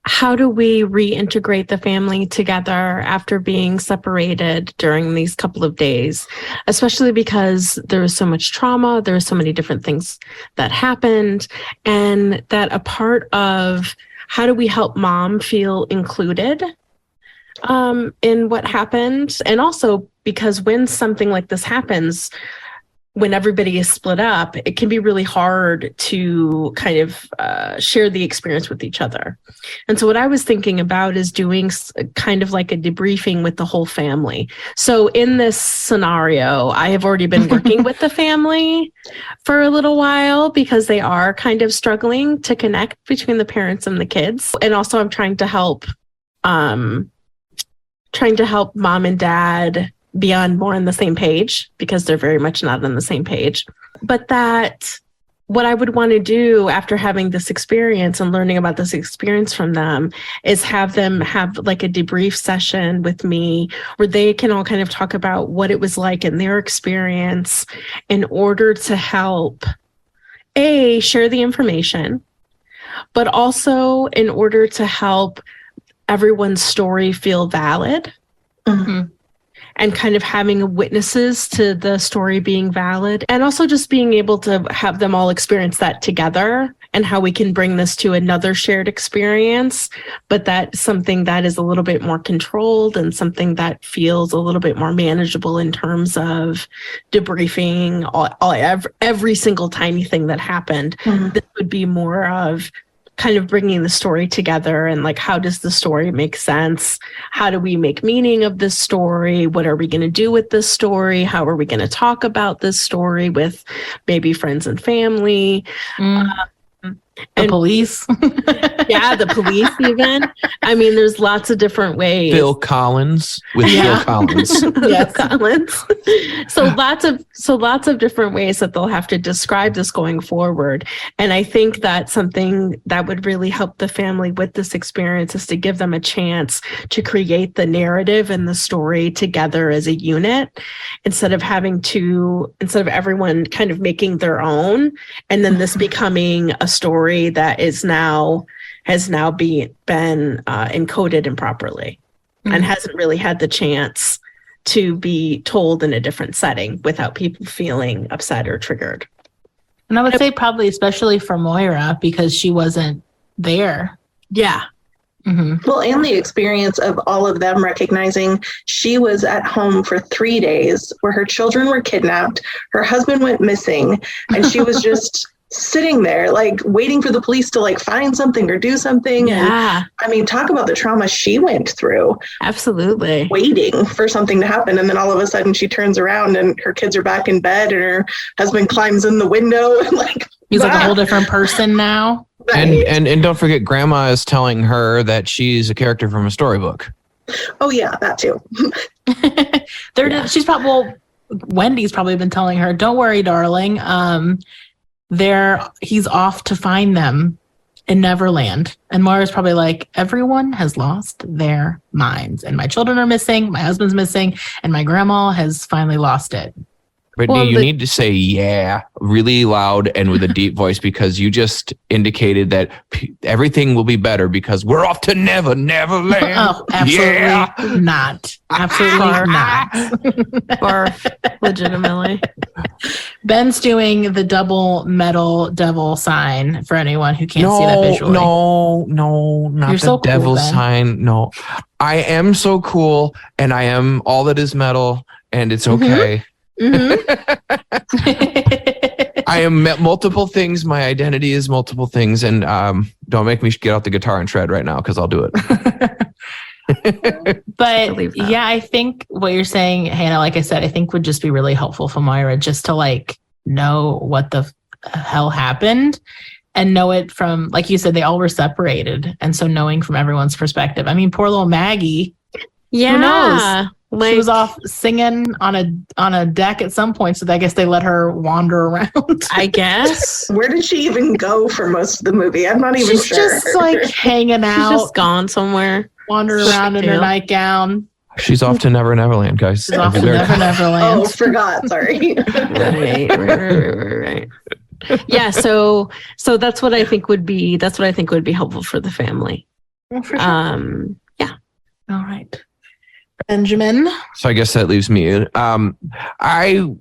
how do we reintegrate the family together after being separated during these couple of days, especially because there was so much trauma, there were so many different things that happened, and that a part of how do we help mom feel included in what happened. And also because when something like this happens, when everybody is split up, it can be really hard to kind of share the experience with each other. And so what I was thinking about is doing kind of like a debriefing with the whole family. So in this scenario, I have already been working with the family for a little while because they are kind of struggling to connect between the parents and the kids. And also I'm trying to help mom and dad be on more on the same page, because they're very much not on the same page. But that what I would want to do after having this experience and learning about this experience from them is have them have like a debrief session with me where they can all kind of talk about what it was like in their experience in order to help share the information, but also in order to help everyone's story feel valid. And kind of having witnesses to the story being valid, and also just being able to have them all experience that together, and how we can bring this to another shared experience, but that's something that is a little bit more controlled and something that feels a little bit more manageable in terms of debriefing every single tiny thing that happened. This would be more of kind of bringing the story together and like, how does the story make sense? How do we make meaning of this story? What are we going to do with this story? How are we going to talk about this story with maybe friends and family? The police. Yeah, the police even. I mean, there's lots of different ways. Phil Collins with Phil Collins. Yes, Collins. So lots of different ways that they'll have to describe this going forward. And I think that something that would really help the family with this experience is to give them a chance to create the narrative and the story together as a unit, instead of everyone kind of making their own, and then this becoming a story that has now been encoded improperly and hasn't really had the chance to be told in a different setting without people feeling upset or triggered. And I would say probably especially for Moira, because she wasn't there. Yeah. Well, and the experience of all of them recognizing she was at home for 3 days where her children were kidnapped, her husband went missing, and she was just sitting there, like waiting for the police to like find something or do something. Yeah. And I mean, talk about the trauma she went through. Absolutely. Waiting for something to happen. And then all of a sudden she turns around and her kids are back in bed and her husband climbs in the window and like, He's like a whole different person now. Right. And don't forget, Grandma is telling her that she's a character from a storybook. Oh yeah, that too. She's probably Wendy's probably been telling her, "Don't worry, darling. He's off to find them in Neverland." And Mara's probably like, "Everyone has lost their minds, and my children are missing, my husband's missing, and my grandma has finally lost it." Brittany, you need to say "yeah" really loud and with a deep voice, because you just indicated that everything will be better because we're off to Neverland. Oh, absolutely not. Absolutely not. Barf. Legitimately. Ben's doing the double metal devil sign for anyone who can't see that visually. No, not You're the so cool, devil Ben. sign. No, I am so cool, and I am all that is metal, and it's okay. I am multiple things. My identity is multiple things, and don't make me get out the guitar and shred right now because I'll do it. But yeah, I think what you're saying, Hannah, like I said, I think would just be really helpful for Moira just to like know what the hell happened and know it from, like you said, they all were separated. And so knowing from everyone's perspective, I mean, poor little Maggie, Yeah. who knows? Like, She was off singing on a deck at some point, so I guess they let her wander around. I guess. Where did she even go for most of the movie? I'm not even She's sure. just like hanging She's out, just gone somewhere. wandering around in her nightgown. She's off to NeverNeverland, guys. She's off to Very- NeverNeverland. Oh, forgot. Sorry. Right. Yeah, so that's what I think would be helpful for the family. Oh, for sure. Yeah. All right. Benjamin. So I guess that leaves me. I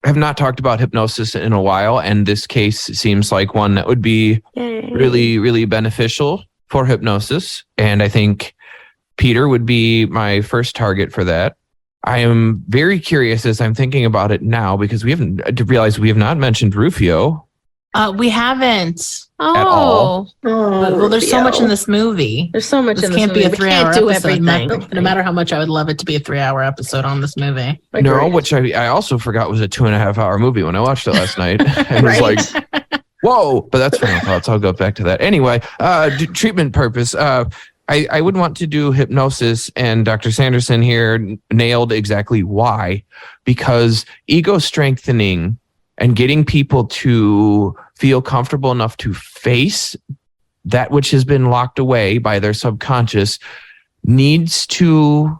have not talked about hypnosis in a while, and this case seems like one that would be Yay. really, really beneficial for hypnosis. And I think Peter would be my first target for that. I am very curious as I'm thinking about it now, because we have not mentioned Rufio. We haven't. all. Well, there's so much in this movie. There's so much This in this can't movie. be a We 3-hour can't do episode. everything. No matter how much I would love it to be a 3-hour episode on this movie. No, which I also forgot was a 2.5-hour movie when I watched it last night. And was like, whoa, but that's final thoughts. I'll go back to that. Anyway, treatment purpose. I would want to do hypnosis, and Dr. Sanderson here nailed exactly why. Because ego strengthening and getting people to feel comfortable enough to face that which has been locked away by their subconscious needs to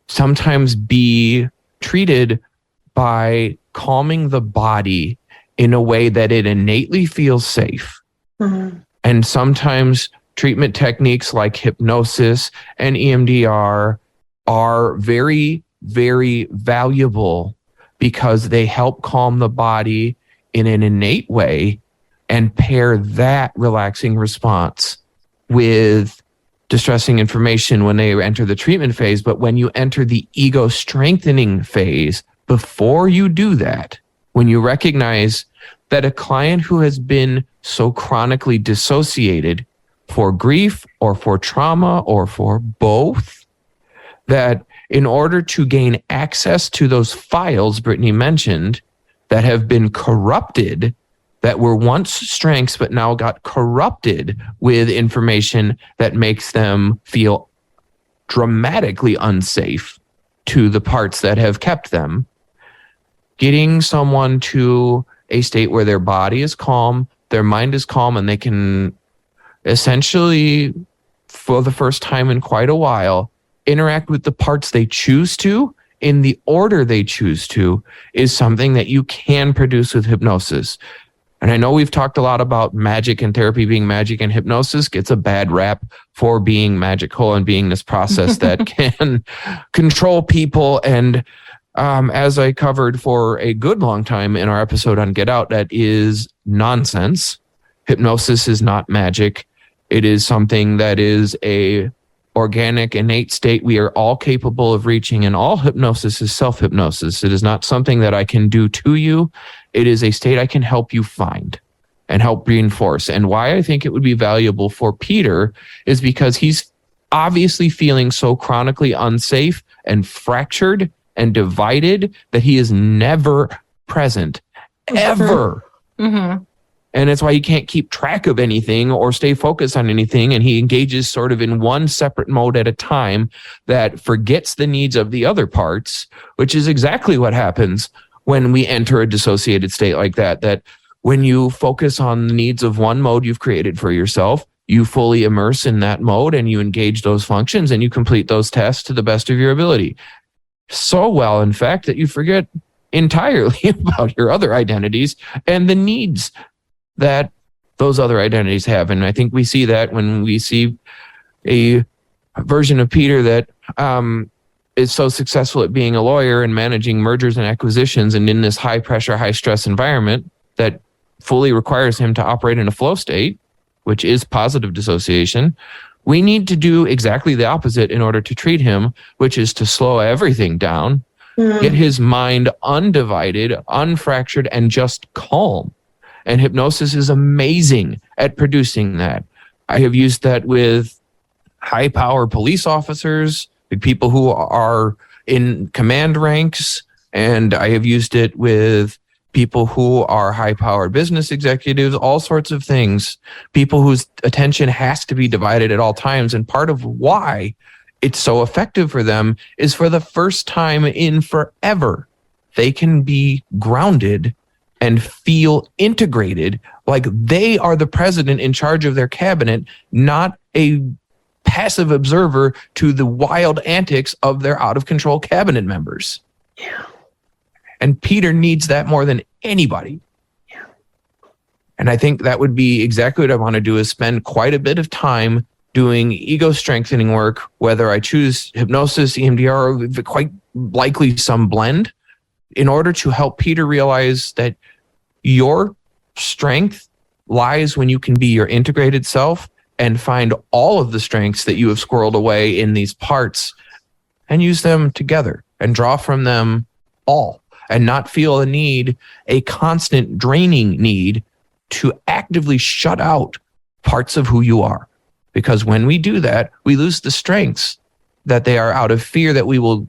sometimes be treated by calming the body in a way that it innately feels safe. Mm-hmm. And sometimes treatment techniques like hypnosis and EMDR are very, very valuable because they help calm the body in an innate way and pair that relaxing response with distressing information when they enter the treatment phase. But when you enter the ego strengthening phase, before you do that, when you recognize that a client who has been so chronically dissociated for grief or for trauma or for both, that in order to gain access to those files Brittany mentioned that have been corrupted, that were once strengths but now got corrupted with information that makes them feel dramatically unsafe to the parts that have kept them, getting someone to a state where their body is calm, their mind is calm, and they can essentially, for the first time in quite a while, interact with the parts they choose to in the order they choose to, is something that you can produce with hypnosis. And I know we've talked a lot about magic and therapy being magic, and hypnosis gets a bad rap for being magical and being this process that can control people. And as I covered for a good long time in our episode on Get Out, that is nonsense. Hypnosis is not magic. It is something that is a organic, innate state we are all capable of reaching, and all hypnosis is self-hypnosis. It is not something that I can do to you. It is a state I can help you find and help reinforce. And why I think it would be valuable for Peter is because he's obviously feeling so chronically unsafe and fractured and divided that he is never present, ever. Mm-hmm. And it's why he can't keep track of anything or stay focused on anything. And he engages sort of in one separate mode at a time that forgets the needs of the other parts, which is exactly what happens when we enter a dissociated state like that. That when you focus on the needs of one mode you've created for yourself, you fully immerse in that mode and you engage those functions and you complete those tests to the best of your ability. So well, in fact, that you forget entirely about your other identities and the needs that those other identities have. And I think we see that when we see a version of Peter that is so successful at being a lawyer and managing mergers and acquisitions and in this high pressure, high stress environment that fully requires him to operate in a flow state, which is positive dissociation. We need to do exactly the opposite in order to treat him, which is to slow everything down, get his mind undivided, unfractured, and just calm. And hypnosis is amazing at producing that. I have used that with high power police officers, with people who are in command ranks, and I have used it with people who are high powered business executives, all sorts of things, people whose attention has to be divided at all times. And part of why it's so effective for them is for the first time in forever, they can be grounded and feel integrated, like they are the president in charge of their cabinet, not a passive observer to the wild antics of their out of control cabinet members. Yeah. And Peter needs that more than anybody. Yeah. And I think that would be exactly what I want to do, is spend quite a bit of time doing ego strengthening work, whether I choose hypnosis, EMDR, or quite likely some blend, in order to help Peter realize that your strength lies when you can be your integrated self and find all of the strengths that you have squirreled away in these parts and use them together and draw from them all, and not feel a constant draining need to actively shut out parts of who you are. Because when we do that, we lose the strengths that they are out of fear that we will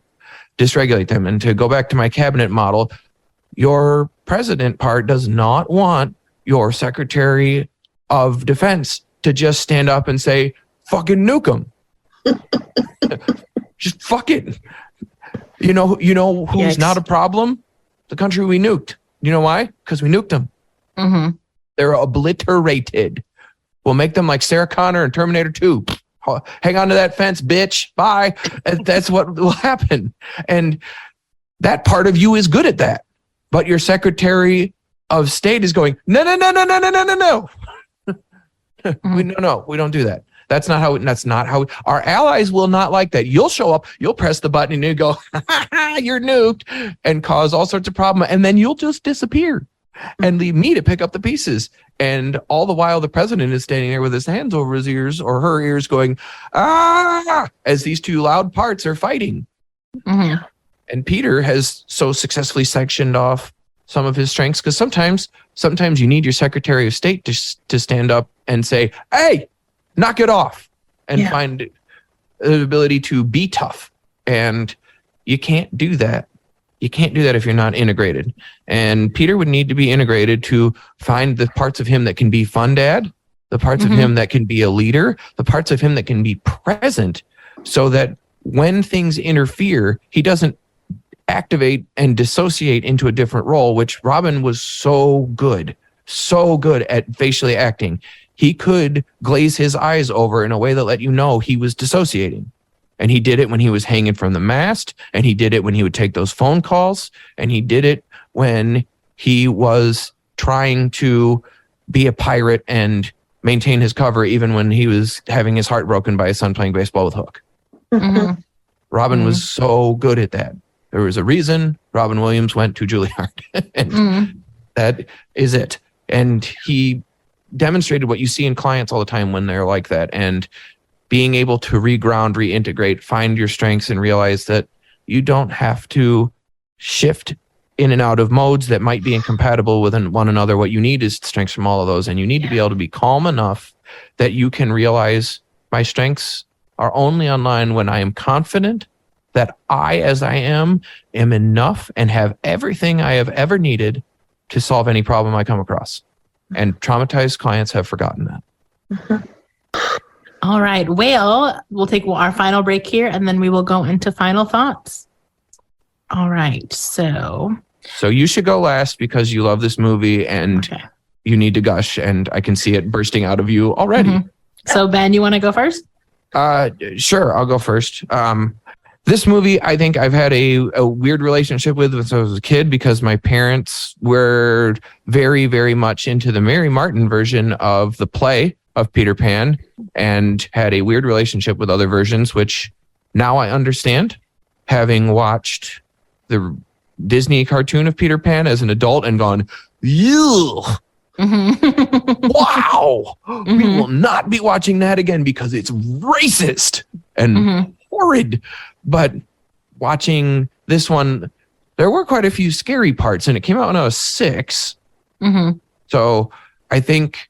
dysregulate them. And to go back to my cabinet model, your president part does not want your secretary of defense to just stand up and say, fucking nuke them. Just fuck it. You know who's not a problem? The country we nuked. You know why? Because we nuked them. Mm-hmm. They're obliterated. We'll make them like Sarah Connor in Terminator 2. Hang on to that fence, bitch. Bye. That's what will happen. And that part of you is good at that. But your Secretary of State is going, no. No, we don't do that. That's not how our allies will not like that. You'll show up, you'll press the button and you go, you're nuked, and cause all sorts of problem. And then you'll just disappear and leave me to pick up the pieces. And all the while the president is standing there with his hands over his ears or her ears going, as these two loud parts are fighting. Mm-hmm. And Peter has so successfully sectioned off some of his strengths, because sometimes you need your Secretary of State to stand up and say, hey, knock it off, and find the ability to be tough. And you can't do that. You can't do that if you're not integrated. And Peter would need to be integrated to find the parts of him that can be fun dad, the parts of him that can be a leader, the parts of him that can be present, so that when things interfere, he doesn't activate and dissociate into a different role, which Robin was so good at facially acting. He could glaze his eyes over in a way that let you know he was dissociating. And he did it when he was hanging from the mast, and he did it when he would take those phone calls, and he did it when he was trying to be a pirate and maintain his cover, even when he was having his heart broken by his son playing baseball with Hook. Mm-hmm. Robin was so good at that. There was a reason Robin Williams went to Juilliard, and that is it. And he demonstrated what you see in clients all the time when they're like that. And being able to reground, reintegrate, find your strengths, and realize that you don't have to shift in and out of modes that might be incompatible with one another. What you need is strengths from all of those. And you need to be able to be calm enough that you can realize my strengths are only online when I am confident that I, as I am enough and have everything I have ever needed to solve any problem I come across. And traumatized clients have forgotten that. All right. Well, we'll take our final break here, and then we will go into final thoughts. All right. So you should go last because you love this movie and you need to gush, and I can see it bursting out of you already. Mm-hmm. So Ben, you want to go first? Sure. I'll go first. This movie, I think I've had a weird relationship with since I was a kid because my parents were very, very much into the Mary Martin version of the play of Peter Pan and had a weird relationship with other versions, which now I understand, having watched the Disney cartoon of Peter Pan as an adult and gone, ew, wow, we will not be watching that again because it's racist and horrid. But watching this one, there were quite a few scary parts, and it came out when I was 6. So I think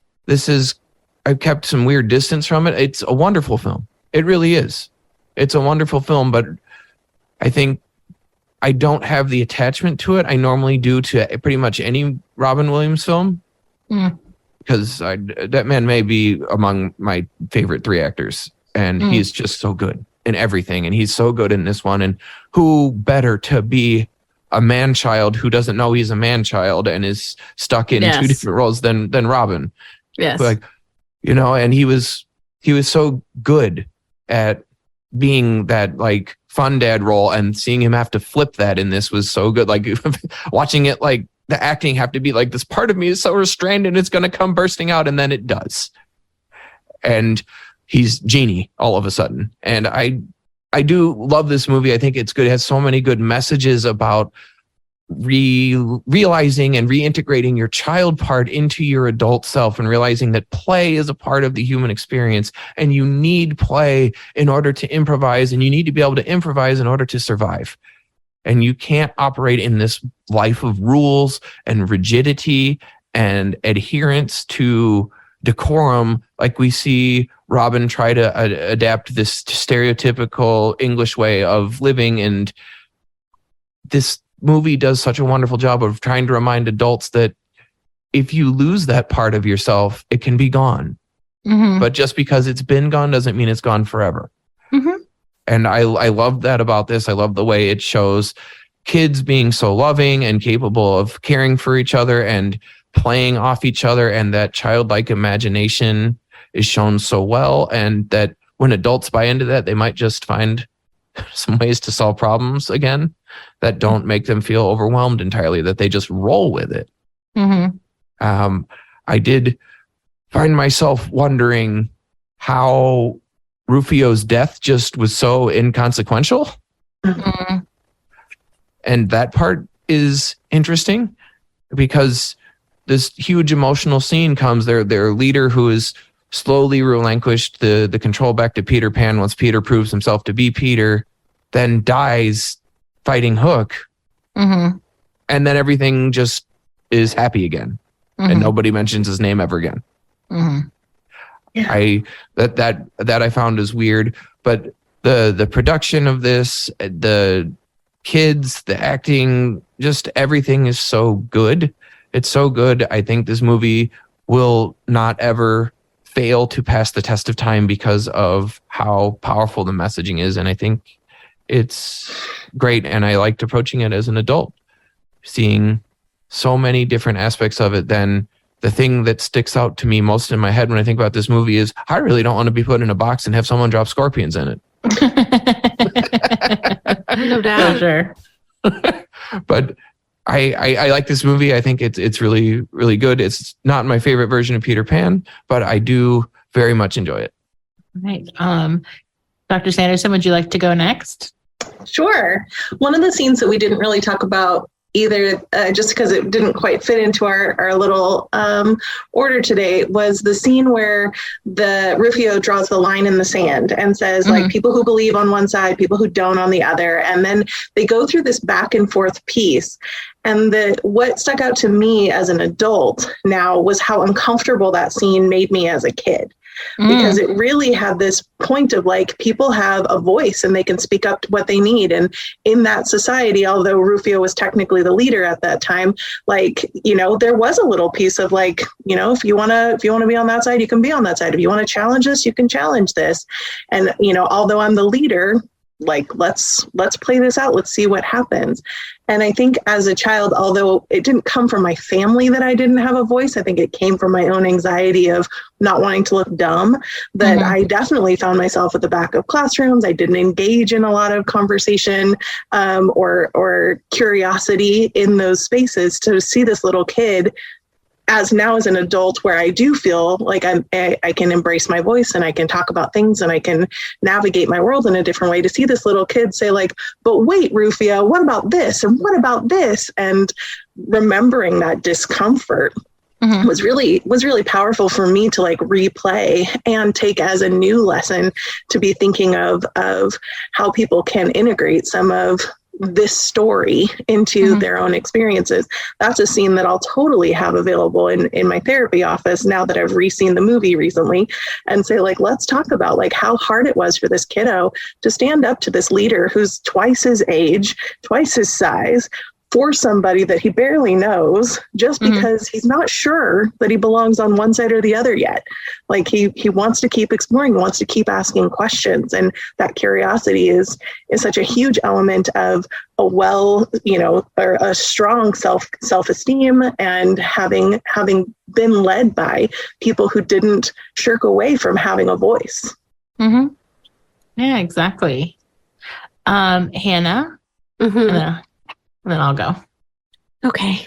I've kept some weird distance from it. It's a wonderful film. It really is. It's a wonderful film, but I think I don't have the attachment to it I normally do to pretty much any Robin Williams film. Because that man may be among my favorite 3 actors, and he's just so good in everything, and he's so good in this one. And who better to be a man-child who doesn't know he's a man-child and is stuck in 2 different roles than Robin. Yes. Like, and he was so good at being that like fun dad role, and seeing him have to flip that in this was so good. Like watching it, like the acting have to be like, this part of me is so restrained and it's going to come bursting out, and then it does. And he's Genie all of a sudden. And I do love this movie. I think it's good. It has so many good messages about realizing and reintegrating your child part into your adult self, and realizing that play is a part of the human experience, and you need play in order to improvise, and you need to be able to improvise in order to survive. And you can't operate in this life of rules and rigidity and adherence to decorum like we see Robin try to adapt this stereotypical English way of living. And this movie does such a wonderful job of trying to remind adults that if you lose that part of yourself, it can be gone. But just because it's been gone doesn't mean it's gone forever. And I love that about this. I love the way it shows kids being so loving and capable of caring for each other and playing off each other, and that childlike imagination is shown so well. And that when adults buy into that, they might just find some ways to solve problems again that don't make them feel overwhelmed entirely, that they just roll with it. I did find myself wondering how Rufio's death just was so inconsequential. And that part is interesting because this huge emotional scene comes. Their leader, who is slowly relinquished the control back to Peter Pan once Peter proves himself to be Peter, then dies fighting Hook. And then everything just is happy again. And nobody mentions his name ever again. That I found is weird, but the production of this, the kids, the acting, just everything is so good. It's so good. I think this movie will not ever fail to pass the test of time because of how powerful the messaging is. And I think it's great. And I liked approaching it as an adult, seeing so many different aspects of it. Then the thing that sticks out to me most in my head when I think about this movie is I really don't want to be put in a box and have someone drop scorpions in it. No doubt. Sure. But I like this movie. I think it's really, really good. It's not my favorite version of Peter Pan, but I do very much enjoy it. Right. Dr. Sanderson, would you like to go next? Sure. One of the scenes that we didn't really talk about either just because it didn't quite fit into our little order today, was the scene where the Rufio draws the line in the sand and says, like, people who believe on one side, people who don't on the other. And then they go through this back and forth piece. And what stuck out to me as an adult now was how uncomfortable that scene made me as a kid. Because it really had this point of like, people have a voice and they can speak up to what they need. And in that society, although Rufio was technically the leader at that time, like, you know, there was a little piece of like, you know, if you want to be on that side, you can be on that side. If you want to challenge this, you can challenge this. And, you know, although I'm the leader, like, let's play this out. Let's see what happens. And I think as a child, although it didn't come from my family that I didn't have a voice, I think it came from my own anxiety of not wanting to look dumb, that I definitely found myself at the back of classrooms. I didn't engage in a lot of conversation or curiosity in those spaces. To see this little kid as an adult, where I do feel like I can embrace my voice and I can talk about things and I can navigate my world in a different way, to see this little kid say like, but wait, Rufio, what about this? And what about this? And remembering that discomfort was really powerful for me to like replay and take as a new lesson, to be thinking of how people can integrate some of this story into their own experiences. That's a scene that I'll totally have available in my therapy office now that I've re-seen the movie recently, and say like, let's talk about like how hard it was for this kiddo to stand up to this leader who's twice his age, twice his size, for somebody that he barely knows, just because he's not sure that he belongs on one side or the other yet. Like he wants to keep exploring, wants to keep asking questions. And that curiosity is such a huge element of or a strong self-esteem, and having been led by people who didn't shirk away from having a voice. Yeah, exactly. Hannah? And then I'll go. Okay.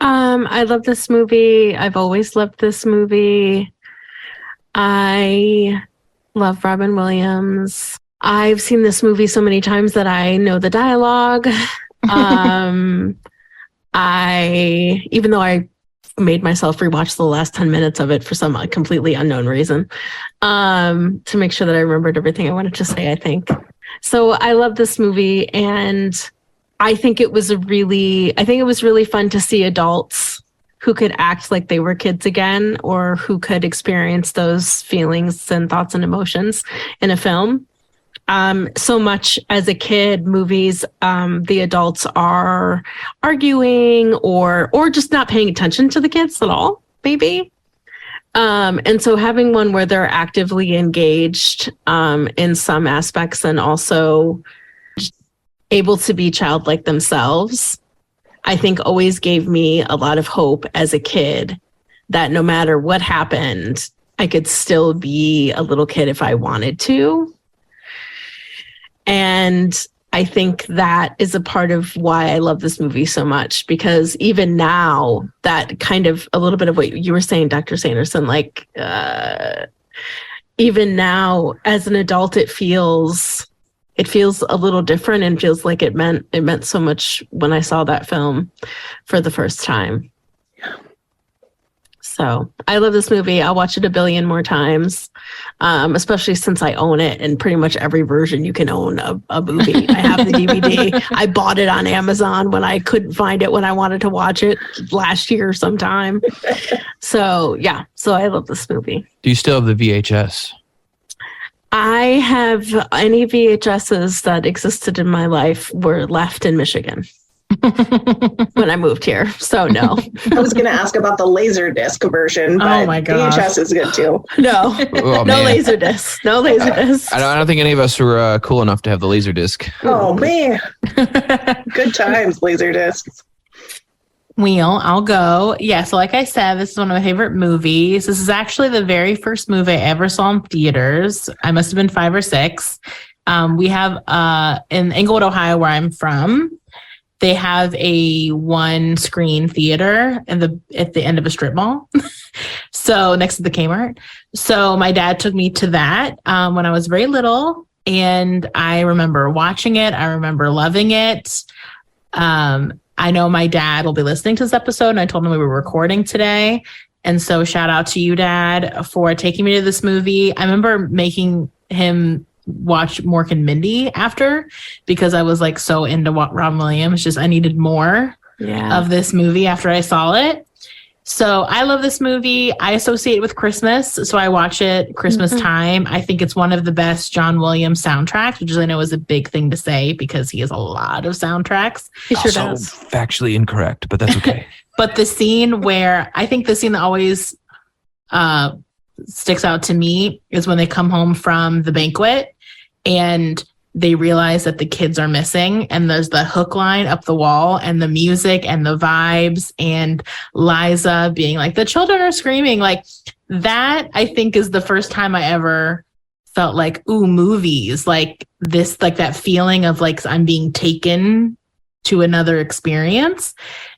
I love this movie. I've always loved this movie. I love Robin Williams. I've seen this movie so many times that I know the dialogue. Even though I made myself rewatch the last 10 minutes of it for some completely unknown reason, to make sure that I remembered everything I wanted to say, I think. So I love this movie, and I think it was really fun to see adults who could act like they were kids again, or who could experience those feelings and thoughts and emotions in a film. So much as a kid, movies, the adults are arguing or just not paying attention to the kids at all, maybe. And so having one where they're actively engaged in some aspects, and also able to be childlike themselves, I think always gave me a lot of hope as a kid, that no matter what happened, I could still be a little kid if I wanted to. And I think that is a part of why I love this movie so much, because even now, that kind of a little bit of what you were saying, Dr. Sanderson, like even now as an adult, it feels a little different, and feels like it meant so much when I saw that film for the first time. So I love this movie. I'll watch it a billion more times, especially since I own it in pretty much every version you can own a movie. I have the DVD. I bought it on Amazon when I couldn't find it when I wanted to watch it last year sometime. So yeah, so I love this movie. Do you still have the VHS? I have any VHSs that existed in my life were left in Michigan when I moved here. So no. I was going to ask about the Laserdisc version, but oh my gosh. VHS is good too. No, Oh, no man. Laserdisc. No Laserdisc. I don't think any of us were cool enough to have the Laserdisc. Oh man. Good times, Laserdiscs. I'll go. Yeah, so like I said, this is one of my favorite movies. This is actually the very first movie I ever saw in theaters. I must have been 5 or 6. We have in Englewood, Ohio, where I'm from, they have a one screen theater at the end of a strip mall. So next to the Kmart. So my dad took me to that when I was very little, and I remember watching it. I remember loving it. I know my dad will be listening to this episode, and I told him we were recording today. And so shout out to you, Dad, for taking me to this movie. I remember making him watch Mork and Mindy after, because I was like so into Robin Williams. Just I needed more of this movie after I saw it. So I love this movie. I associate it with Christmas, so I watch it Christmas time. I think it's one of the best John Williams soundtracks, which I know is a big thing to say because he has a lot of soundtracks. He sure Also does. factually incorrect, but that's okay. But the scene that always sticks out to me is when they come home from the banquet and they realize that the kids are missing, and there's the hook line up the wall and the music and the vibes and Liza being like, the children are screaming. Like that, I think, is the first time I ever felt like, ooh, movies like this, like that feeling of like I'm being taken to another experience.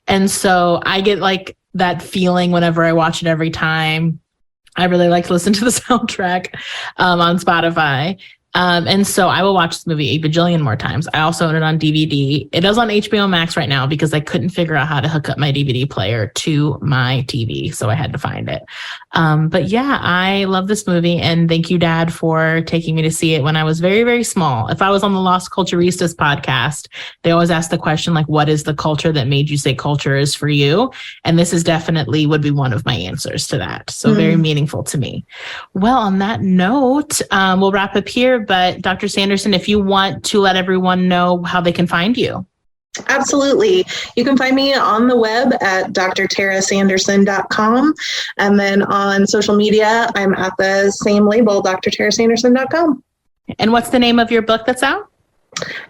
And so I get like that feeling whenever I watch it every time. I really like to listen to the soundtrack on Spotify. And so I will watch this movie a bajillion more times. I also own it on DVD. It is on HBO Max right now because I couldn't figure out how to hook up my DVD player to my TV. So I had to find it. But yeah, I love this movie. And thank you, Dad, for taking me to see it when I was very, very small. If I was on the Lost Culturistas podcast, they always ask the question, like, what is the culture that made you say culture is for you? And this is definitely would be one of my answers to that. So very meaningful to me. Well, on that note, we'll wrap up here. But Dr. Sanderson, if you want to let everyone know how they can find you. Absolutely. You can find me on the web at drtarasanderson.com. And then on social media, I'm at the same label, drtarasanderson.com. And what's the name of your book that's out?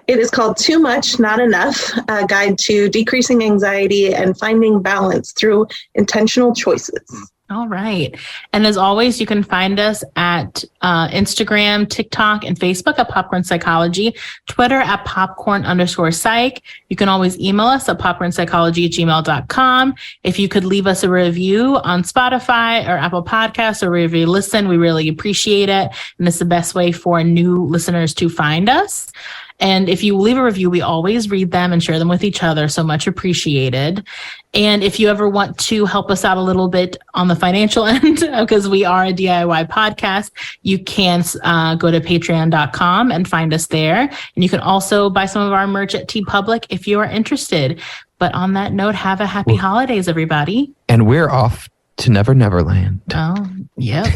It is called Too Much, Not Enough, a guide to decreasing anxiety and finding balance through intentional choices. All right. And as always, you can find us at Instagram, TikTok, and Facebook at Popcorn Psychology, Twitter at popcorn_psych. You can always email us at popcornpsychology@gmail.com. If you could leave us a review on Spotify or Apple Podcasts or wherever you listen, we really appreciate it. And it's the best way for new listeners to find us. And if you leave a review, we always read them and share them with each other. So much appreciated. And if you ever want to help us out a little bit on the financial end, because we are a DIY podcast, you can go to patreon.com and find us there. And you can also buy some of our merch at TeePublic if you are interested. But on that note, have a happy holidays, everybody. And we're off to NeverNeverLand. Oh, yep.